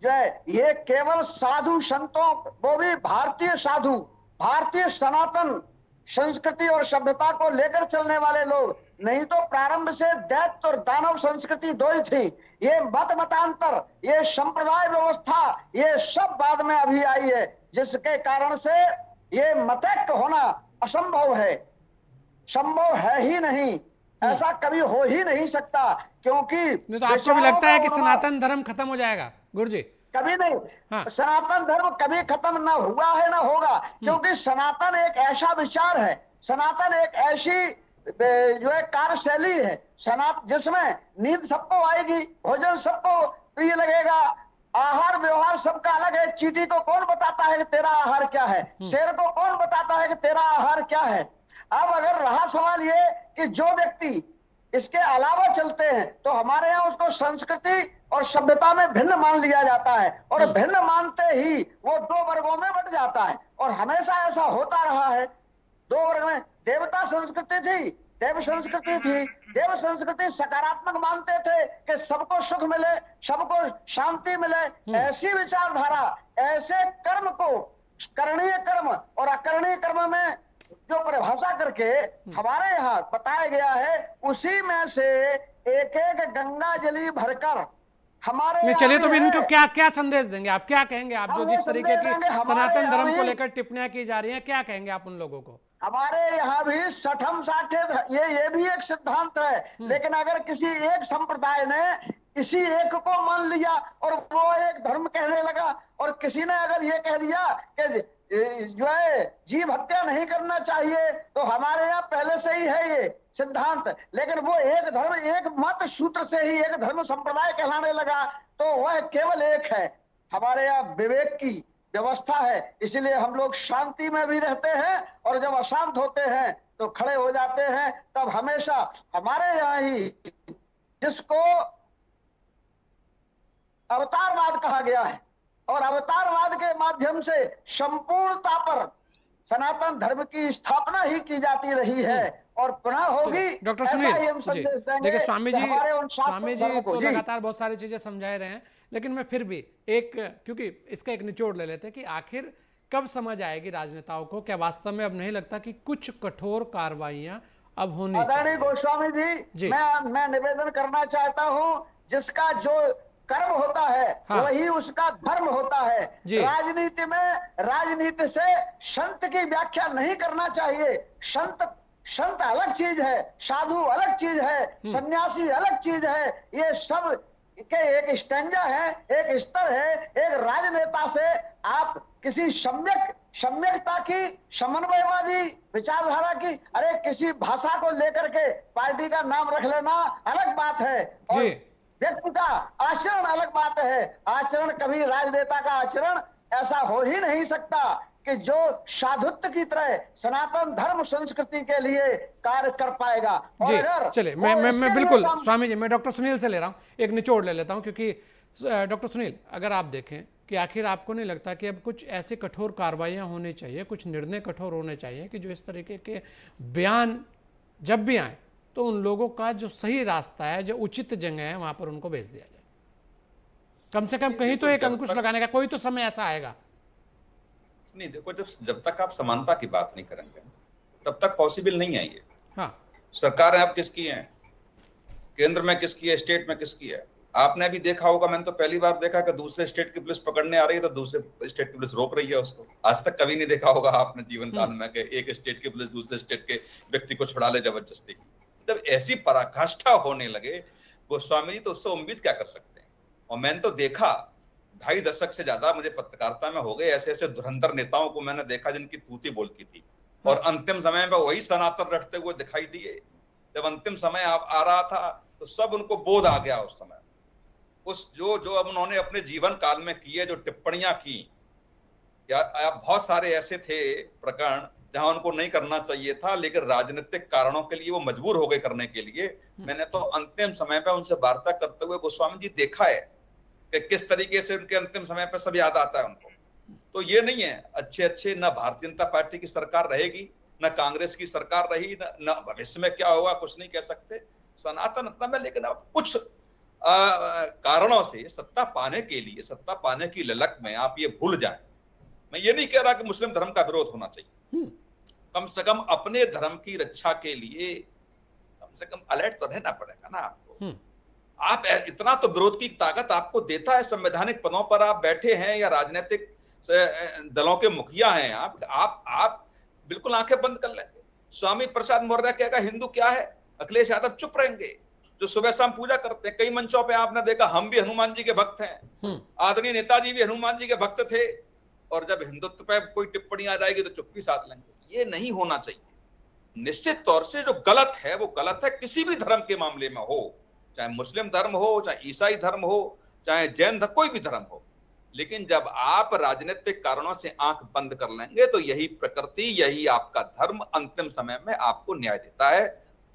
जो है ये केवल साधु संतों, वो भी भारतीय साधु, भारतीय सनातन संस्कृति और सभ्यता को लेकर चलने वाले लोग, नहीं तो प्रारंभ से दैत्य और दानव संस्कृति दो ही थी। ये मत मतांतर, ये संप्रदाय व्यवस्था, ये सब बाद में अभी आई है, जिसके कारण से ये मतैक्य होना असंभव है, संभव है ही नहीं, ऐसा कभी हो ही नहीं सकता। क्योंकि नहीं तो आपको भी लगता है कि सनातन धर्म खत्म हो जाएगा गुरुजी? कभी नहीं। हाँ। सनातन धर्म कभी खत्म ना हुआ है ना होगा, क्योंकि सनातन एक ऐसा विचार है, सनातन एक ऐसी जो है कार्यशैली है, जिसमें नींद सबको आएगी, भोजन सबको प्रिय लगेगा, आहार व्यवहार सबका अलग है। चींटी को कौन बताता है कि तेरा आहार क्या है? शेर को कौन बताता है कि तेरा आहार क्या है? अब अगर रहा सवाल ये कि जो व्यक्ति इसके अलावा चलते हैं, तो हमारे यहाँ उसको संस्कृति और सभ्यता में भिन्न मान लिया जाता है, और भिन्न मानते ही वो दो वर्गों में बंट जाता है। और हमेशा ऐसा होता रहा है, दो वर्ग में। देवता संस्कृति थी, देव संस्कृति थी। देव संस्कृति सकारात्मक मानते थे कि सबको सुख मिले, सबको शांति मिले। ऐसी विचारधारा, ऐसे कर्म को करणीय कर्म और अकरणीय कर्म में जो परिभाषा करके हमारे यहाँ बताया गया है, उसी में से एक एक गंगा जली भरकर हमारे। चलिए, तो इनको क्या क्या संदेश देंगे आप? क्या कहेंगे आप, जो जिस तरीके की सनातन धर्म को लेकर टिप्पणियां की जा रही हैं, क्या कहेंगे आप उन लोगों को? हमारे यहाँ भी सठम साठे ये भी एक सिद्धांत है, लेकिन अगर किसी एक संप्रदाय ने इसी एक को मान लिया और वो एक धर्म कहने लगा, और किसी ने अगर ये कह दिया कि जो है जीव हत्या नहीं करना चाहिए, तो हमारे यहाँ पहले से ही है ये सिद्धांत, लेकिन वो एक धर्म, एक मत सूत्र से ही एक धर्म संप्रदाय कहलाने लगा, तो वह केवल एक है। हमारे यहाँ विवेक की व्यवस्था है, इसलिए हम लोग शांति में भी रहते हैं, और जब अशांत होते हैं तो खड़े हो जाते हैं। तब हमेशा हमारे यहाँ ही जिसको अवतारवाद कहा गया है, और अवतारवाद के माध्यम से संपूर्णता पर सनातन धर्म की स्थापना ही की जाती रही है, और पुनः होगी। तो डॉक्टर सुनील देखिए, स्वामी जी तो लगातार बहुत सारी चीजें समझा रहे हैं, लेकिन मैं फिर भी क्योंकि इसका एक निचोड़ ले लेते हैं कि आखिर कब समझ आएगी राजनेताओं को? क्या वास्तव में अब नहीं लगता कि कुछ कठोर कार्रवाइयां अब होनी चाहिए? गोस्वामी जी, मैं निवेदन करना चाहता हूं, जिसका जो कर्म होता है वही उसका धर्म होता है। राजनीति में, राजनीति से संत की व्याख्या नहीं करना चाहिए। संत अलग चीज है, साधु अलग चीज है, सन्यासी अलग चीज है। ये सब के एक स्टैंजा है, एक स्तर है। एक राजनेता से आप किसी सम्यकता की, समन्वयवादी विचारधारा की, अरे किसी भाषा को लेकर के पार्टी का नाम रख लेना अलग बात है, और व्यक्ति का आचरण अलग बात है। आचरण कभी राजनेता का आचरण ऐसा हो ही नहीं सकता कि जो साधुत्व की तरह सनातन धर्म संस्कृति के लिए कार्य कर पाएगा। और जी अगर चलिए, वो मैं इसके लिए बिल्कुल काम- स्वामी जी, मैं डॉक्टर सुनील से ले रहा हूँ, एक निचोड़ ले लेता हूँ, क्योंकि डॉक्टर सुनील, अगर आप देखें कि आखिर आपको नहीं लगता कि अब कुछ ऐसे कठोर कार्रवाइयाँ होनी चाहिए, कुछ निर्णय कठोर होने चाहिए कि जो इस तरीके के बयान जब भी आए तो उन लोगों का जो सही रास्ता है, जो उचित जगह है, वहाँ पर उनको भेज दिया जाए। कम से कम कहीं तो एक अंकुश लगाने का कोई तो समय ऐसा आएगा। नहीं देखो, जब तक आप समानता की बात नहीं करेंगे तब तक पॉसिबल नहीं है ये। हाँ, सरकारें अब किसकी हैं, केंद्र में किसकी है, स्टेट में किसकी है? आपने भी देखा होगा, मैंने तो पहली बार देखा कि दूसरे स्टेट की पुलिस पकड़ने आ रही है तो दूसरे स्टेट की पुलिस रोक रही है उसको। आज तक कभी नहीं देखा होगा आपने जीवन काल में कि एक स्टेट की पुलिस दूसरे स्टेट के व्यक्ति को छुड़ा ले जबरदस्ती। जब ऐसी पराकाष्ठा होने लगे गोस्वामी जी, तो उससे उम्मीद क्या कर सकते हैं? और मैंने तो देखा 2.5 दशक से ज्यादा मुझे पत्रकारिता में हो गए, ऐसे ऐसे धुरंधर नेताओं को मैंने देखा जिनकी तूती बोलती थी, और अंतिम समय में वही सनातन रटते हुए दिखाई दिए। जब अंतिम समय आ रहा था तो सब उनको बोध आ गया उस समय। उस जो अब उन्होंने अपने जीवन काल में किए जो टिप्पणियां की, या बहुत सारे ऐसे थे प्रकरण जहां उनको नहीं करना चाहिए था, लेकिन राजनीतिक कारणों के लिए वो मजबूर हो गए करने के लिए। मैंने तो अंतिम समय पे उनसे वार्ता करते हुए गोस्वामी जी देखा है कि किस तरीके से उनके अंतिम समय पे सब याद आता है उनको। तो ये नहीं है अच्छे न भारतीय जनता पार्टी की सरकार रहेगी, न कांग्रेस की सरकार रही, न भविष्य में क्या होगा कुछ नहीं कह सकते। सनातन अपना में, लेकिन अब कुछ कारणों से सत्ता पाने के लिए, सत्ता पाने की ललक में आप ये भूल जाएं। मैं ये नहीं कह रहा कि मुस्लिम धर्म का विरोध होना चाहिए, कम से कम अपने धर्म की रक्षा के लिए कम से कम अलर्ट तो रहना पड़ेगा ना आपको। आप इतना तो विरोध की ताकत आपको देता है, संवैधानिक पदों पर आप बैठे हैं या राजनीतिक दलों के मुखिया हैं आप बिल्कुल आंखें बंद कर लेंगे। स्वामी प्रसाद मौर्य कहेगा हिंदू क्या है, अखिलेश यादव चुप रहेंगे। जो सुबह शाम पूजा करते हैं, कई मंचों पे आपने देखा हम भी हनुमान जी के भक्त हैं, आदरणीय नेताजी भी हनुमान जी के भक्त थे, और जब हिंदुत्व पे कोई टिप्पणी आ जाएगी तो चुप्पी साध लेंगे। ये नहीं होना चाहिए। निश्चित तौर से जो गलत है वो गलत है, किसी भी धर्म के मामले में हो, चाहे मुस्लिम धर्म हो, चाहे ईसाई धर्म हो, चाहे जैन धर्म, कोई भी धर्म हो। लेकिन जब आप राजनीतिक कारणों से आंख बंद कर लेंगे तो यही प्रकृति, यही आपका धर्म अंतिम समय में आपको न्याय देता है।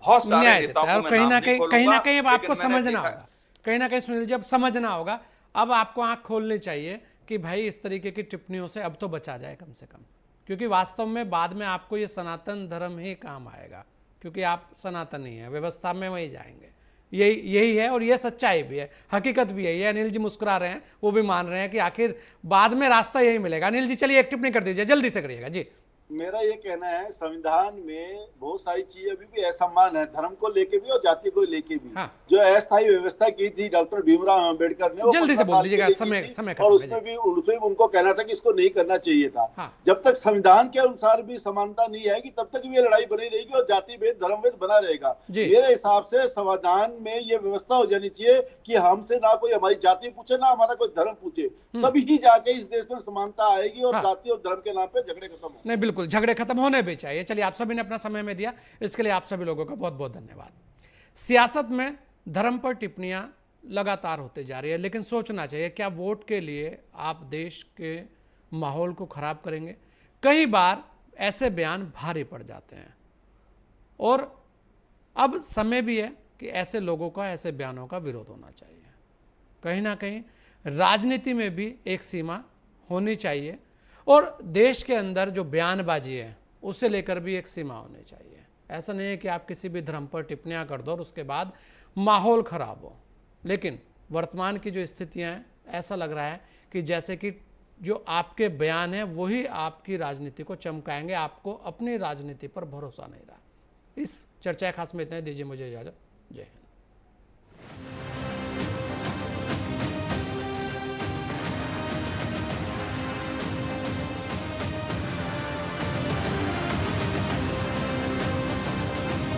बहुत सारे नेताओं को मैं नाम नहीं खोलूंगा, कहीं ना कहीं अब आपको लेकिन मैंने समझना देखा होगा, कहीं ना कहीं सुनील जी अब समझना होगा, अब आपको आंख खोलनी चाहिए कि भाई इस तरीके की टिप्पणियों से अब तो बचा जाए कम से कम, क्योंकि वास्तव में बाद में आपको ये सनातन धर्म ही काम आएगा, क्योंकि आप सनातनी हैं, व्यवस्था में वही जाएंगे। यही है, और ये सच्चाई भी है, हकीकत भी है। ये अनिल जी मुस्कुरा रहे हैं, वो भी मान रहे हैं कि आखिर बाद में रास्ता यही मिलेगा। अनिल जी चलिए एक टिप्पणी कर दीजिए, जल्दी से करिएगा जी। मेरा ये कहना है, संविधान में बहुत सारी चीजें अभी भी असमान है, धर्म को लेके भी और जाति को लेके भी। हाँ। जो अस्थायी व्यवस्था की थी डॉक्टर भीमराव अंबेडकर ने, जल्दी से बोल दीजिएगा, समय और उसमें भी उनको कहना था कि इसको नहीं करना चाहिए था। हाँ। जब तक संविधान के अनुसार भी समानता नहीं आएगी तब तक भी ये लड़ाई बनी रहेगी और जाति भेद धर्म भेद बना रहेगा। मेरे हिसाब से संविधान में ये व्यवस्था हो जानी चाहिए कि हमसे ना कोई हमारी जाति पूछे, ना हमारा कोई धर्म पूछे, तभी ही जाके इस देश में समानता आएगी और जाति और धर्म के नाम पे झगड़े खत्म होंगे। नहीं, बिल्कुल झगड़े खत्म होने भी चाहिए। चलिए, आप सभी ने अपना समय में दिया, इसके लिए आप सभी लोगों का बहुत बहुत धन्यवाद। सियासत में धर्म पर टिप्पणियां लगातार होते जा रही है, लेकिन सोचना चाहिए क्या वोट के लिए आप देश के माहौल को खराब करेंगे? कई बार ऐसे बयान भारी पड़ जाते हैं, और अब समय भी है कि ऐसे लोगों का, ऐसे बयानों का विरोध होना चाहिए। कहीं ना कहीं राजनीति में भी एक सीमा होनी चाहिए, और देश के अंदर जो बयानबाजी है उसे लेकर भी एक सीमा होनी चाहिए। ऐसा नहीं है कि आप किसी भी धर्म पर टिप्पणियां कर दो और उसके बाद माहौल खराब हो। लेकिन वर्तमान की जो स्थितियां हैं, ऐसा लग रहा है कि जैसे कि जो आपके बयान हैं वही आपकी राजनीति को चमकाएंगे, आपको अपनी राजनीति पर भरोसा नहीं रहा। इस चर्चा खास में इतना ही, दीजिए मुझे इजाजत। जय हिंद।